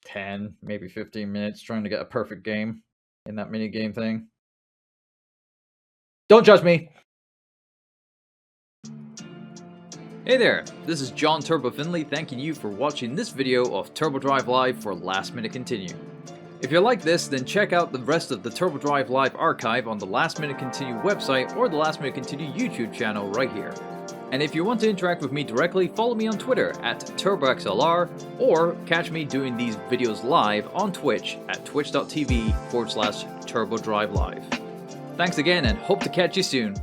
10, maybe 15 minutes trying to get a perfect game in that mini game thing. Don't judge me. Hey there, this is John Turbo Finley thanking you for watching this video of Turbo Drive Live for Last Minute Continue. If you like this, then check out the rest of the Turbo Drive Live archive on the Last Minute Continue website or the Last Minute Continue YouTube channel right here. And if you want to interact with me directly, follow me on Twitter at TurboXLR or catch me doing these videos live on Twitch at twitch.tv/Turbo Drive Live. Thanks again and hope to catch you soon.